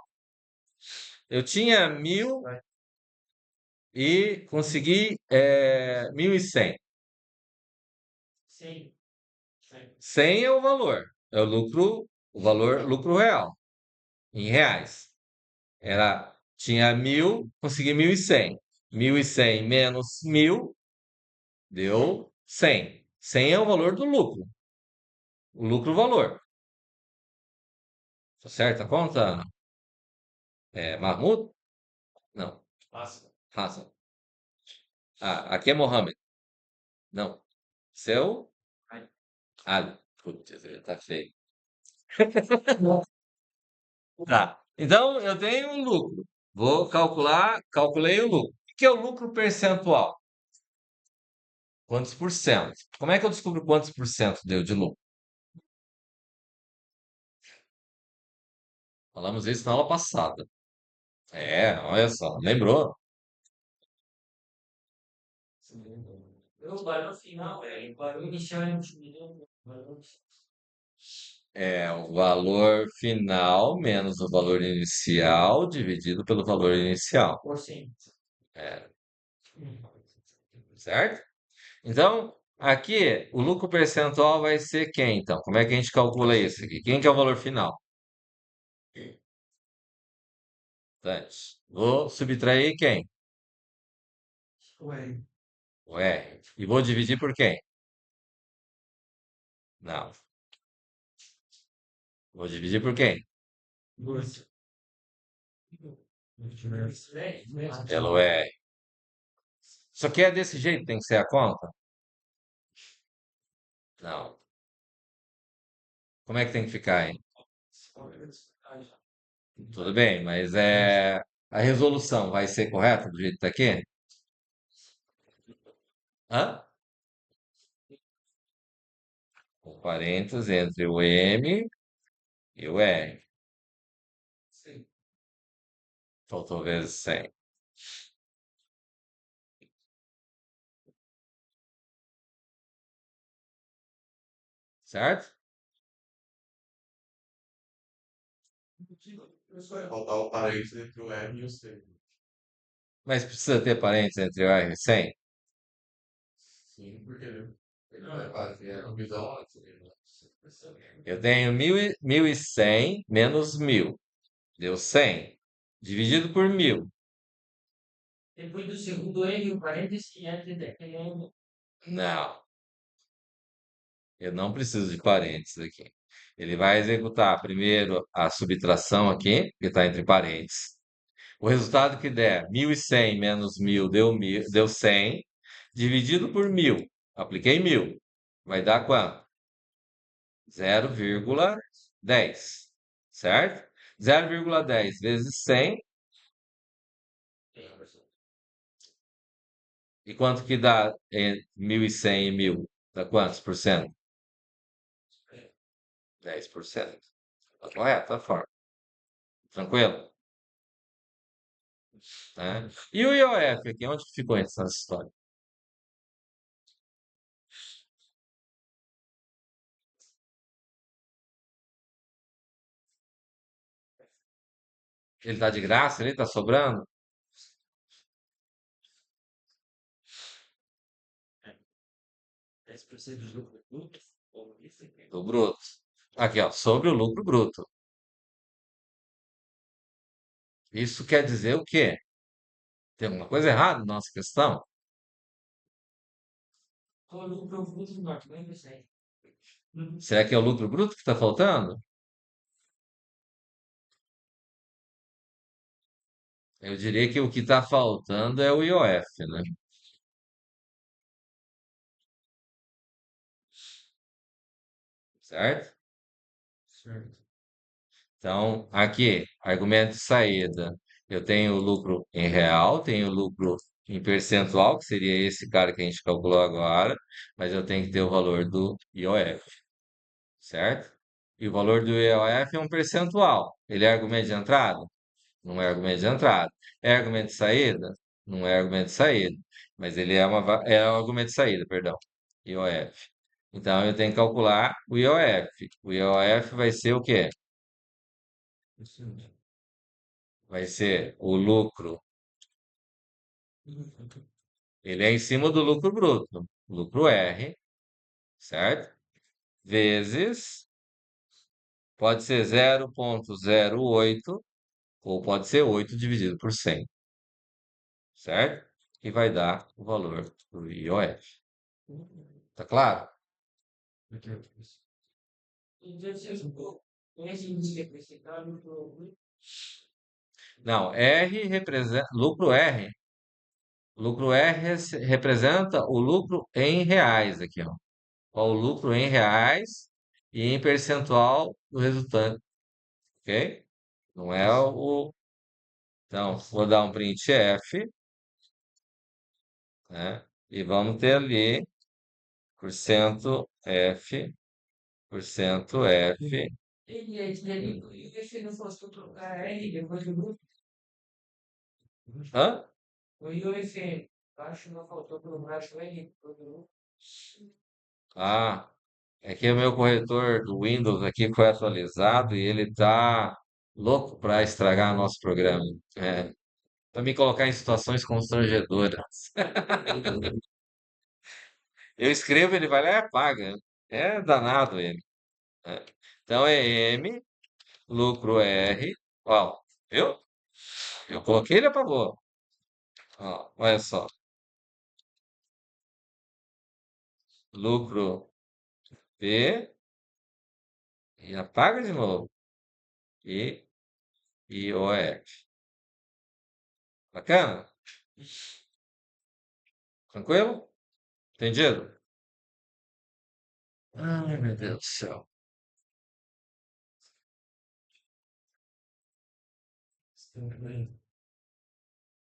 Eu tinha 1.000 e consegui 1.100. Sim. Sim. 100 é o valor, é o valor lucro real, em reais. Tinha 1.000, consegui 1.100. 1.100 menos 1.000 deu 100. 100 é o valor do lucro, o lucro-valor. Tá certo a conta? Mahmoud? Não, Passa. Hassan. Ah, aqui é Mohammed. Não, seu Aí. Ali. Putz, tá feio. Tá. Então, eu tenho um lucro. Vou calcular, calculei o lucro. O que é o lucro percentual? Quantos por cento? Como é que eu descubro quantos por cento deu de lucro? Falamos isso na aula passada. Olha só, lembrou? O valor final é o valor inicial é o valor É o valor final menos o valor inicial dividido pelo valor inicial. por cento. É, certo? Então, aqui, o lucro percentual vai ser quem, então? Como é que a gente calcula isso aqui? Quem que é o valor final? Antes. Vou subtrair quem? Ué, O R. E vou dividir por quem? Não. Vou dividir por quem? dois. Pelo R. Só que é desse jeito, tem que ser a conta? Não. Como é que tem que ficar, hein? Tudo bem, mas a resolução vai ser correta do jeito que tá aqui? Hã? Com parênteses entre o M e o R. Faltou vezes 100. Certo? Vai faltar o parênteses entre o M e o C. Mas precisa ter parênteses entre o R e 100? Sim, porque ele vai fazer a visão antes. Eu tenho 1.100 menos 1.000. Deu 100. Dividido por 1.000. Depois do segundo erro, o parênteses que antes de Não. Eu não preciso de parênteses aqui. Ele vai executar primeiro a subtração aqui, que está entre parênteses. O resultado que der 1.100 menos 1.000 deu 100, dividido por 1.000. Apliquei 1.000. Vai dar quanto? 0,10. Certo? 0,10 vezes 100. E quanto que dá 1.100 e 1.000? Dá quantos por cento? 10%. Tá correto, a forma. Tranquilo? Tá? E o IOF aqui, onde que ficou essa história? Ele tá de graça, ele tá sobrando? 10% do lucro bruto, ou isso aqui. Do bruto. Aqui, ó, sobre o lucro bruto. Isso quer dizer o quê? Tem alguma coisa errada na nossa questão? O lucro bruto não, também não sei. Será que é o lucro bruto que está faltando? Eu diria que o que está faltando é o IOF, né? Certo? Certo. Então, aqui, argumento de saída. Eu tenho o lucro em real, tenho o lucro em percentual, que seria esse cara que a gente calculou agora, mas eu tenho que ter o valor do IOF, certo? E o valor do IOF é um percentual. Ele é argumento de entrada? Não é argumento de entrada. É argumento de saída? Não é argumento de saída. Mas ele é um argumento de saída, perdão. IOF. Então eu tenho que calcular o IOF. O IOF vai ser o quê? Vai ser o lucro. Ele é em cima do lucro bruto. Lucro R, certo? Vezes, pode ser 0,08 ou pode ser 8 dividido por 100, certo? E vai dar o valor do IOF. Tá claro? Então, se eu esse índice acrescentar lucro bruto, Não, R representa lucro R representa o lucro em reais aqui, ó. Ó, o lucro em reais e em percentual do resultante, ok? Não é o. Então, vou dar um print F, né? E vamos ter ali porcento F, porcento F. e se não fosse para trocar R depois do bruto, Hã? o IOF Acho que não faltou pelo baixo o R. Ah, é que o meu corretor do Windows aqui foi atualizado e ele tá louco para estragar nosso programa. É, para me colocar em situações constrangedoras. Eu escrevo, ele vai lá e apaga. É danado ele. É. Então é M, lucro R. Ó, viu? Eu coloquei, ele apagou. Ó, olha só. Lucro P e apaga de novo. E IOF. Bacana? Tranquilo? Entendido? Ai, meu Deus do céu.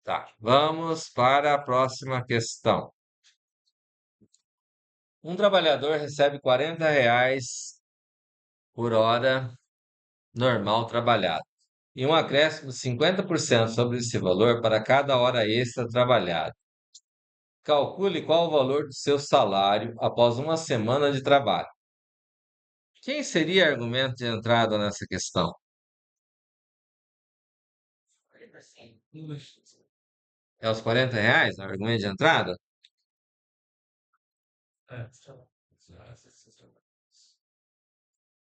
Tá, vamos para a próxima questão. Um trabalhador recebe R$ 40 por hora normal trabalhado e um acréscimo de 50% sobre esse valor para cada hora extra trabalhada. Calcule qual o valor do seu salário após uma semana de trabalho. Quem seria argumento de entrada nessa questão? É os R$ 40, o argumento de entrada?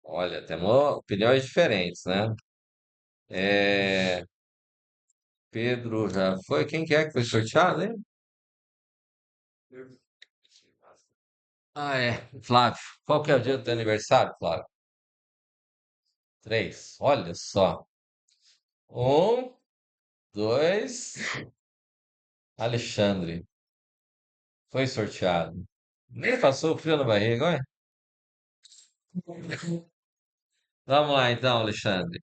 Olha, temos opiniões diferentes, né? É, Pedro já foi. Quem que é que foi sorteado, hein? Ah, é. Flávio. Qual que é o dia do teu aniversário, Flávio? 3. Olha só. Um, dois. Alexandre. Foi sorteado. Nem passou frio na barriga, olha. Vamos lá então, Alexandre.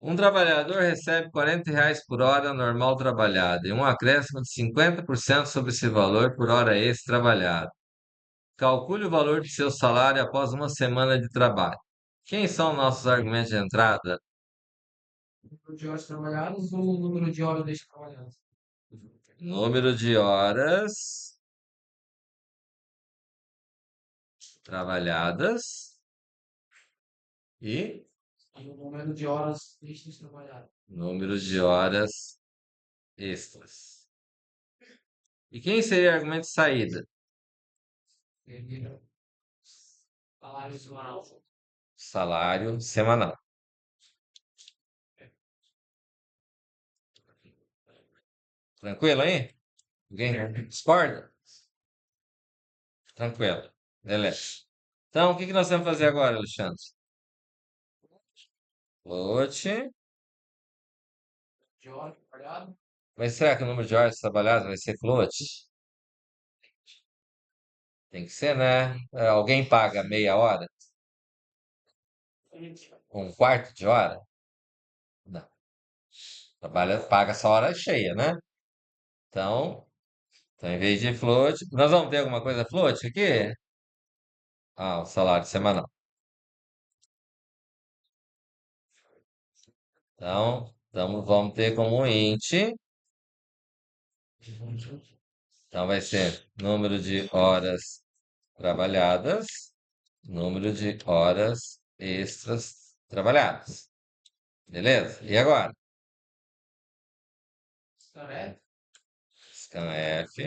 Um trabalhador recebe R$ 40 por hora normal trabalhada e um acréscimo de 50% sobre esse valor por hora extra trabalhada. Calcule o valor de seu salário após uma semana de trabalho. Quem são nossos argumentos de entrada? Número de horas trabalhadas ou número de horas deixa trabalhadas? Número de horas trabalhadas e E o número de horas extras trabalhadas. número de horas extras. E quem seria o argumento de saída? Seria salário semanal. Salário semanal. Tranquilo aí? Ninguém discorda? Tranquilo. Beleza. Então, o que que nós vamos fazer agora, Alexandre? Float. De hora trabalhada. Mas será que o número de horas trabalhadas vai ser float? Tem que ser, né? Alguém paga meia hora? Um quarto de hora? Não. Paga essa hora cheia, né? Então, em vez de float, nós vamos ter alguma coisa float aqui? Ah, o salário semanal. Então, vamos ter como int. Então, vai ser número de horas trabalhadas, número de horas extras trabalhadas. Beleza? E agora? Scanf.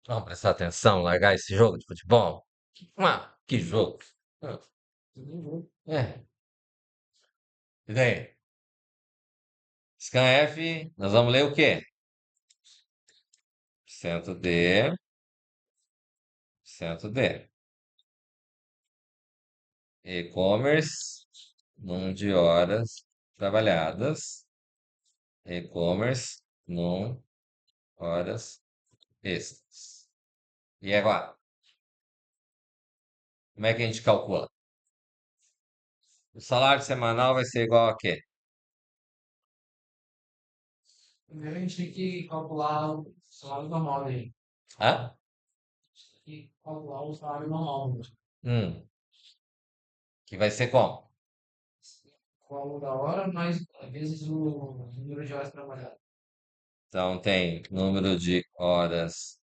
Vamos prestar atenção, largar esse jogo de futebol. Ah, que jogo. Ah, é. E daí? Scanf, nós vamos ler o quê? Cento D, cento D. E-commerce, número de horas trabalhadas. E-commerce, num horas extras. E agora? Como é que a gente calcula? O salário semanal vai ser igual a quê? Primeiro a gente tem que calcular o salário normal aí. Hã? Tem que calcular o salário normal. Que vai ser como? valor da hora, mais vezes o número de horas trabalhadas. Então, tem número de horas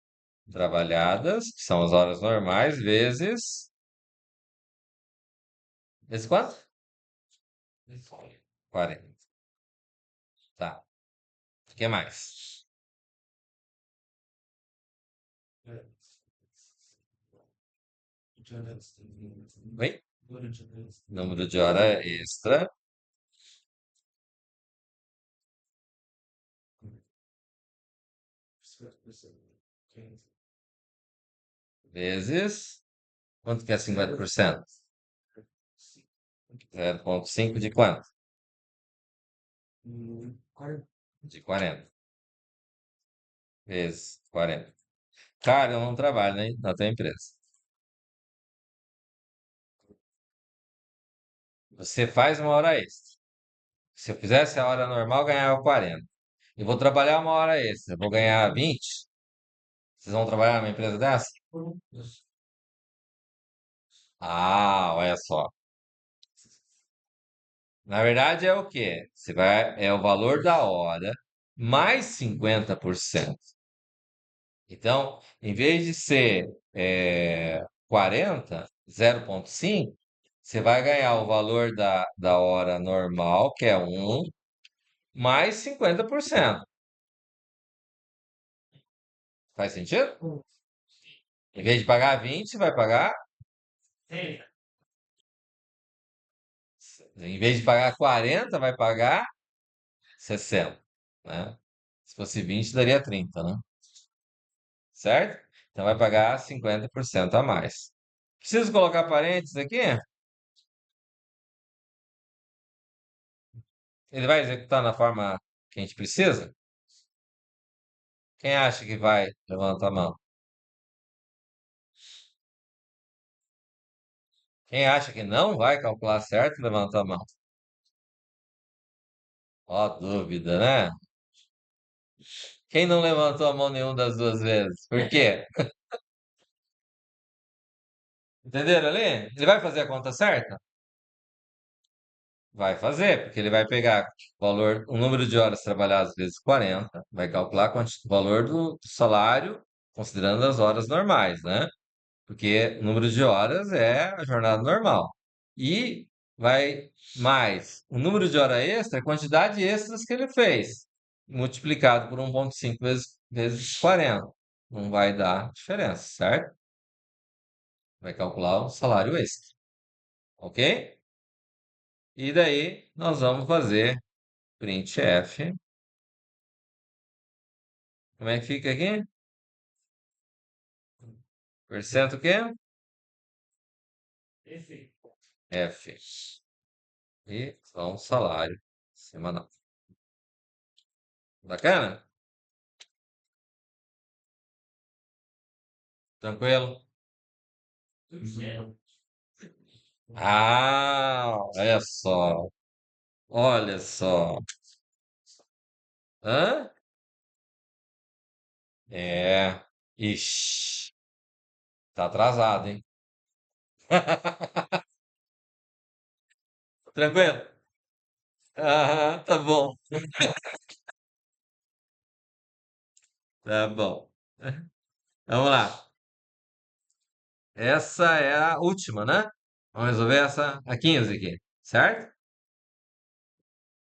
trabalhadas, que são as horas normais, vezes quanto? Isso. 40. Tá. O que mais? É. Oi? Durante a vez. Número de hora extra, vezes... Quanto que é 50%? 0,5 de quanto? De 40. Vezes 40. Cara, eu não trabalho, né, na tua empresa. Você faz uma hora extra. Se eu fizesse a hora normal, eu ganhava 40. Eu vou trabalhar uma hora extra, eu vou ganhar 20. Vocês vão trabalhar numa empresa dessa? Ah, olha só. Na verdade é o quê? É o valor da hora mais 50%. Então, em vez de ser 40, 0,5, você vai ganhar o valor da hora normal, que é 1, mais 50%. Faz sentido? Em vez de pagar 20, você vai pagar. Sim. Em vez de pagar 40, vai pagar 60, né? Se fosse 20, daria 30, né? Certo? Então vai pagar 50% a mais. Preciso colocar parênteses aqui? Ele vai executar na forma que a gente precisa? Quem acha que vai? Levanta a mão. Quem acha que não vai calcular certo? Levanta a mão. Ó, dúvida, né? Quem não levantou a mão nenhuma das duas vezes? Por quê? Entenderam ali? Ele vai fazer a conta certa? Vai fazer, porque ele vai pegar o número de horas trabalhadas vezes 40, vai calcular o valor do salário, considerando as horas normais, né? Porque o número de horas é a jornada normal. E vai mais o número de hora extra, a quantidade extras que ele fez, multiplicado por 1,5 vezes 40. Não vai dar diferença, certo? Vai calcular o salário extra, ok? E daí nós vamos fazer printf. Como é que fica aqui? Percento o quê? Perfeito. F. E vamos salário semanal. Bacana? Tranquilo? Tudo certo. Ah, olha só. Olha só. Hã? É. Ixi. Tá atrasado, hein? Tranquilo? Aham, tá bom. Tá bom. Vamos lá. Essa é a última, né? Vamos resolver a 15 aqui, certo?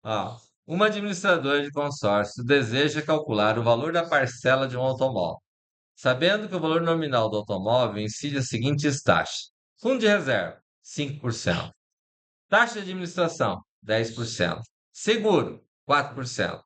Ó, uma administradora de consórcio deseja calcular o valor da parcela de um automóvel, sabendo que o valor nominal do automóvel incide as seguintes taxas: fundo de reserva, 5%; taxa de administração, 10%; seguro, 4%,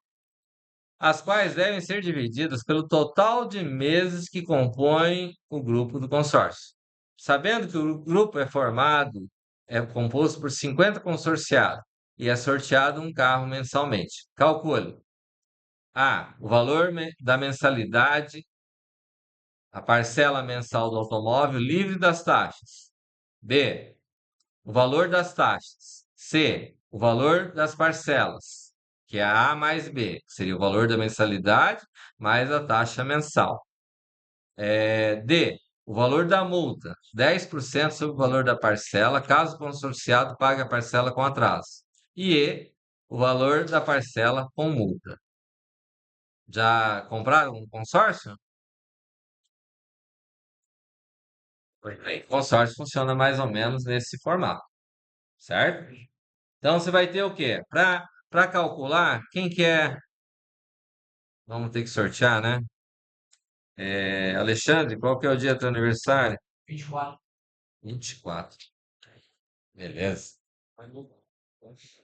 as quais devem ser divididas pelo total de meses que compõem o grupo do consórcio. Sabendo que o grupo é composto por 50 consorciados e é sorteado um carro mensalmente. Calcule: A. O valor da mensalidade, a parcela mensal do automóvel livre das taxas. B. O valor das taxas. C. O valor das parcelas, que é A mais B, que seria o valor da mensalidade mais a taxa mensal. D. O valor da multa, 10% sobre o valor da parcela, caso o consorciado pague a parcela com atraso. E o valor da parcela com multa. Já compraram um consórcio? Pois bem, consórcio funciona mais ou menos nesse formato, certo? Então você vai ter o quê? Para calcular, quem que é? Vamos ter que sortear, né? Alexandre, qual que é o dia do teu aniversário? 24. 24. Beleza.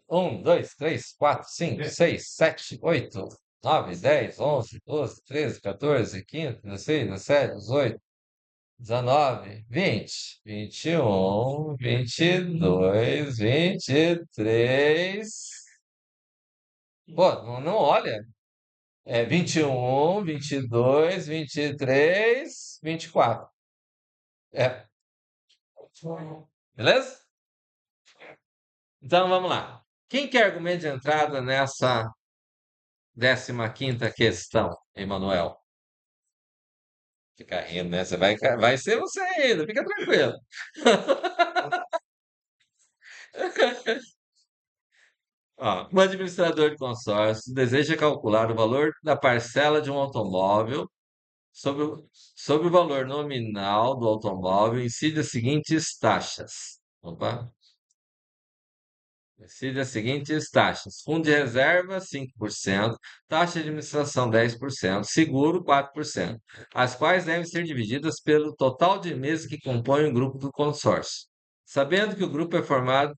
Um, dois, três, quatro, cinco, seis, sete, oito, nove, 10, 11, 12, 13, 14, 15, 16, 17, 18, 19, 20, 21, 22, 23. Pô, não olha. 21, 22, 23, 24. É, beleza? Então vamos lá. Quem quer argumento de entrada nessa 15ª questão, Emanuel? Fica rindo, né? Vai ser você ainda, fica tranquilo. Ó, um administrador de consórcio deseja calcular o valor da parcela de um automóvel sobre o valor nominal do automóvel, incide as seguintes taxas. Opa, incide as seguintes taxas: fundo de reserva, 5%, taxa de administração, 10%, seguro, 4%, as quais devem ser divididas pelo total de meses que compõem o grupo do consórcio. Sabendo que o grupo é formado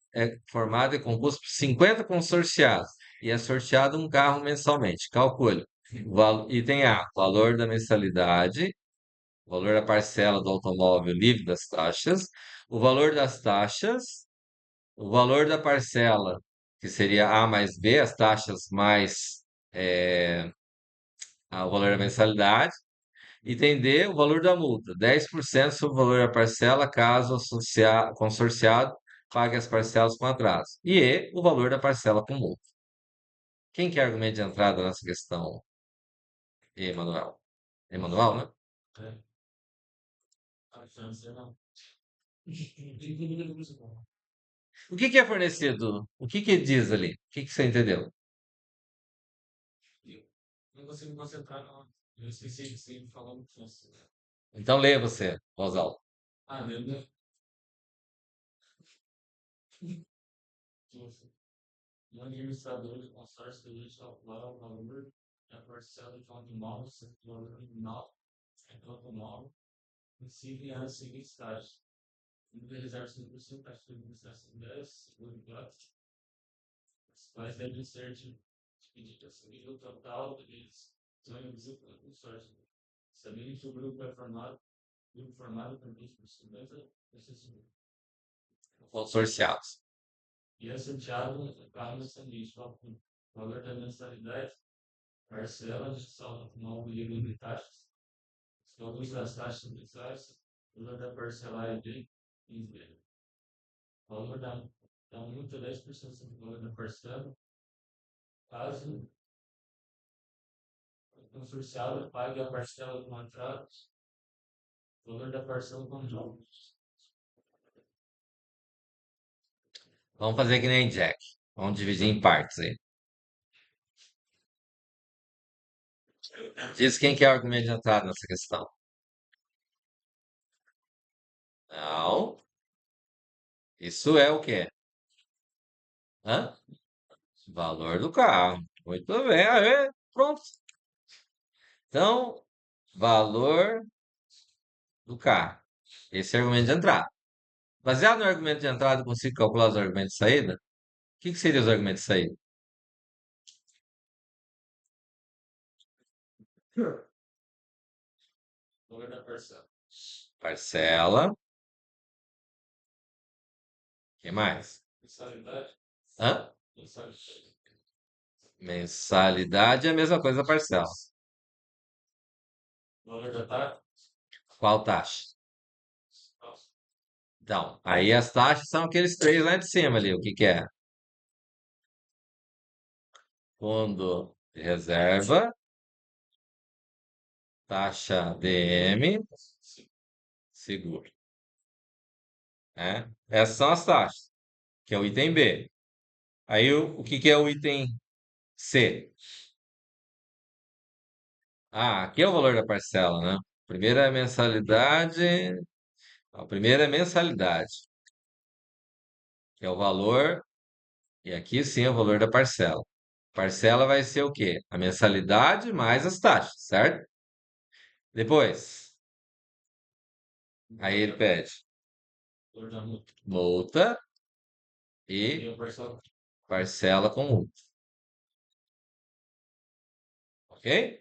e composto por 50 consorciados e é sorteado um carro mensalmente. Calcule. Item A, valor da mensalidade, o valor da parcela do automóvel livre das taxas, o valor das taxas, o valor da parcela, que seria A mais B, as taxas mais o valor da mensalidade. Item D, o valor da multa, 10% sobre o valor da parcela, caso o consorciado pague as parcelas com atraso. E, o valor da parcela com multa. Quem quer argumento de entrada nessa questão? Emanuel. Emanuel, né? É. A chance não. O que que é fornecido? O que que diz ali? O que que você entendeu? Não consigo me concentrar, não. Eu esqueci de sempre falar muito disso. Então leia você, voz alta. Ah, meu Deus. Um administrador de consórcio deveria calcular o valor da parcela de um automóvel, sendo o valor nominal do automóvel, incide as seguintes taxas: fundo de reserva 5%, taxa de administração 10%, seguro 4%, as quais devem ser divididas sobre o total deles, distribuídos pelo consórcio. Sabendo que o grupo é formado por 50 pessoas Consorciados. e é sorteado para o seguinte: o valor da mensalidade, parcela de saldo no livro de taxas, os valores das taxas mensais, o valor da parcelagem de 15 o valor da multa 10% sobre o valor da parcela, caso o consorciado pague a parcela com atraso, o valor da parcela com juros. Vamos fazer que nem Jack. Vamos dividir em partes aí. Diz quem quer argumento de entrada nessa questão. Não. Isso é o quê? Hã? Valor do carro. Muito bem. Pronto. Então, valor do carro. Esse é o argumento de entrada. Baseado no argumento de entrada, eu consigo calcular os argumentos de saída? O que que seriam os argumentos de saída? O valor da parcela. Parcela. O que mais? Mensalidade. Hã? Mensalidade. Mensalidade é a mesma coisa da parcela. O valor da taxa. Qual taxa? Então, aí as taxas são aqueles três lá de cima ali. O que que é? Fundo de reserva, taxa DM, seguro. Né? Essas são as taxas, que é o item B. Aí o que que é o item C? Ah, aqui é o valor da parcela, né? Primeira é mensalidade. A primeira é mensalidade, que é o valor, e aqui sim é o valor da parcela. Parcela vai ser o quê? A mensalidade mais as taxas, certo? Depois, aí ele pede Valor da multa. multa E e a parcela. parcela com multa, ok?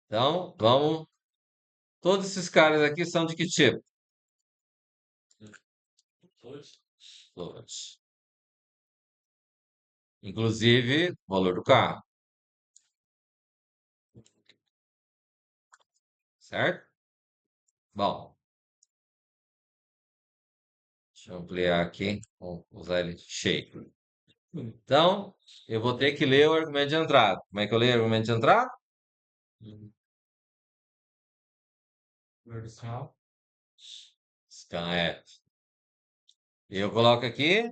Então, vamos. Todos esses caras aqui são de que tipo? Dois. Todos. Inclusive, o valor do carro, certo? Bom, deixa eu ampliar aqui, vou usar ele cheio. Então, eu vou ter que ler o argumento de entrada. Como é que eu leio o argumento de entrada? Versal. Scanf. E eu coloco aqui,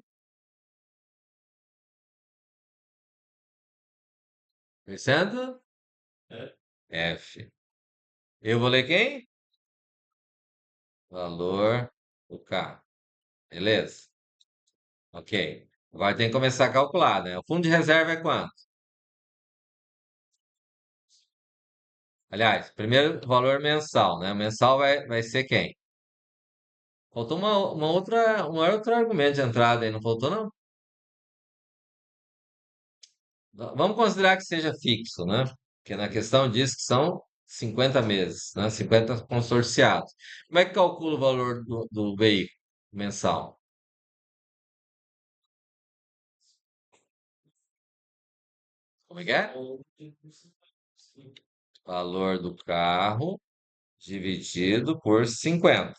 percento É. F. Eu vou ler quem? Valor do carro. Beleza? Ok. Agora tem que começar a calcular, né? O fundo de reserva é quanto? Aliás, primeiro valor mensal, né? O mensal vai ser quem? Faltou uma outro argumento de entrada aí, não faltou, não? Vamos considerar que seja fixo, né? Porque na questão diz que são 50 meses, né? 50 consorciados. Como é que calcula o valor do veículo mensal? Como é que é? Valor do carro dividido por 50,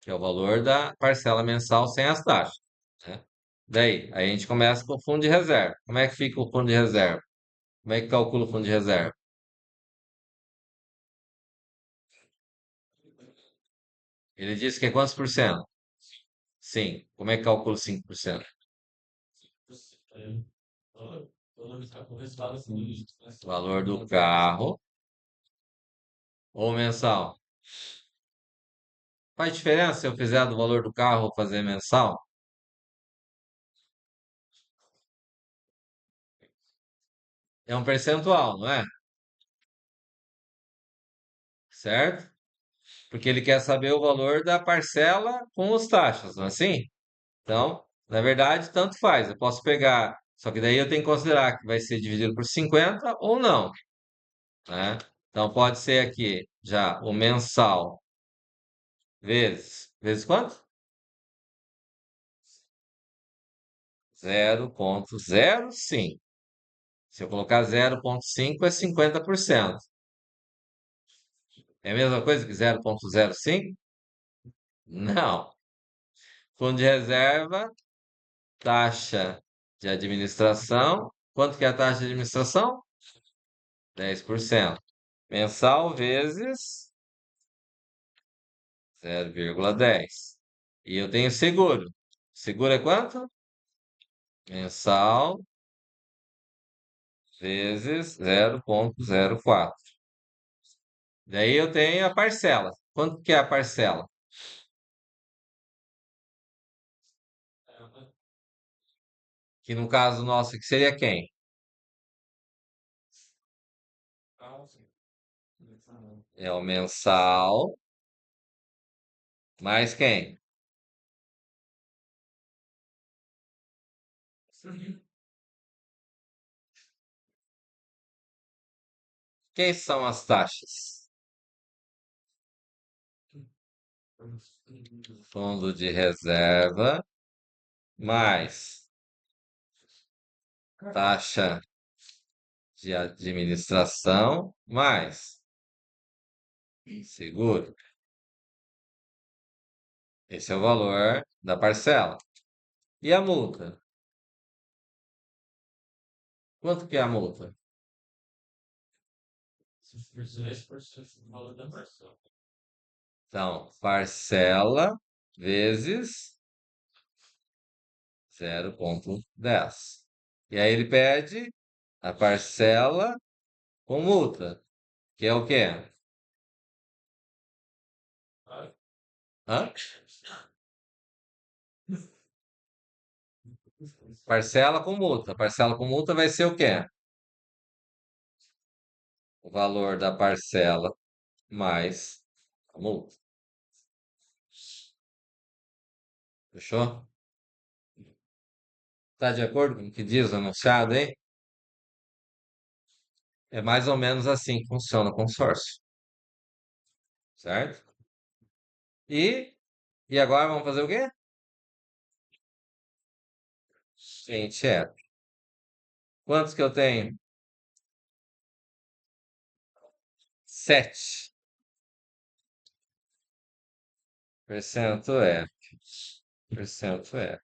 que é o valor da parcela mensal sem as taxas, né? Daí, aí a gente começa com o fundo de reserva. Como é que fica o fundo de reserva? Como é que calcula o fundo de reserva? Ele disse que é quantos por cento? Sim. Como é que calcula 5%? É. Todo mundo está com o resultado assim. Valor do carro ou mensal? Faz diferença se eu fizer do valor do carro ou fazer mensal? É um percentual, não é? Certo? Porque ele quer saber o valor da parcela com as taxas, não é assim? Então, na verdade, tanto faz. Eu posso pegar, só que daí eu tenho que considerar que vai ser dividido por 50 ou não, né? Então, pode ser aqui já o mensal vezes quanto? 0,05. Se eu colocar 0,5 é 50%. É a mesma coisa que 0,05? Não. Fundo de reserva, taxa de administração. Quanto que é a taxa de administração? 10%. Mensal vezes 0,10. E eu tenho seguro. Seguro é quanto? Mensal vezes 0,04. Daí eu tenho a parcela. Quanto que é a parcela? Que no caso nosso que seria quem? É o mensal mais quem? Quem são as taxas? Fundo de reserva mais taxa de administração mais seguro. Esse é o valor da parcela. E a multa? Quanto que é a multa? 10% do valor da parcela. Então, parcela vezes 0,10. E aí ele pede a parcela com multa, que é o quê? Hã? Parcela com multa. Parcela com multa vai ser o quê? O valor da parcela mais a multa. Fechou? Tá de acordo com o que diz o anunciado aí? É mais ou menos assim que funciona o consórcio. Certo? E agora vamos fazer o quê? Gente, quantos que eu tenho? 7. Percento é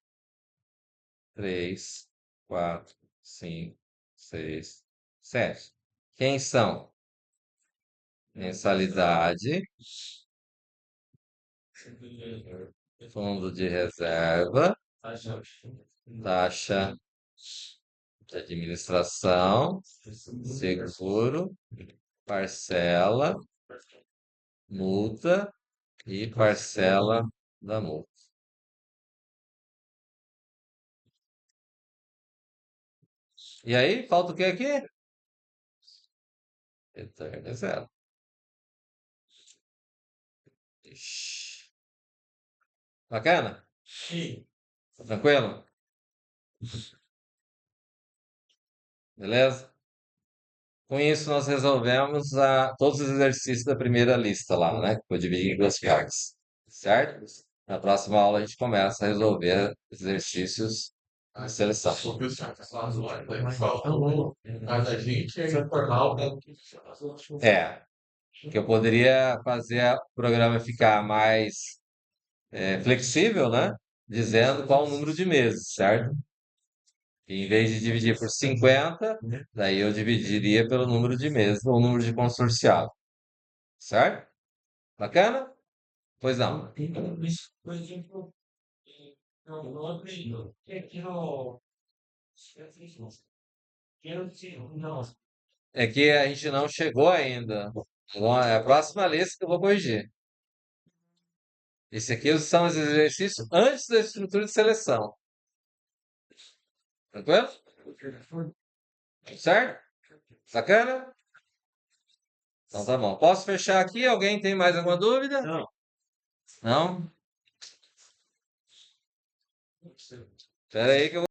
3, 4, 5, 6, 7. Quem são? Mensalidade, fundo de reserva, taxa de administração, seguro, parcela, multa e parcela da multa. E aí, falta o que aqui? Retorno é zero. Ixi. Bacana? Tá tranquilo? Beleza? Com isso, nós resolvemos todos os exercícios da primeira lista lá, né? Que eu dividi em duas partes. Certo? Na próxima aula, a gente começa a resolver exercícios de seleção. Professor, mas a gente é informal, né? É, que eu poderia fazer o programa ficar mais flexível, né? Dizendo qual o número de meses, certo? E em vez de dividir por 50, daí eu dividiria pelo número de meses ou número de consorciado, certo? Bacana? Pois não. Por exemplo, não acredito. Que no. Não. É que a gente não chegou ainda. Bom, é a próxima lista que eu vou corrigir. Esse aqui são os exercícios antes da estrutura de seleção. Tranquilo? Certo? Bacana? Então tá bom. Posso fechar aqui? Alguém tem mais alguma dúvida? Não. Não? Espera aí que eu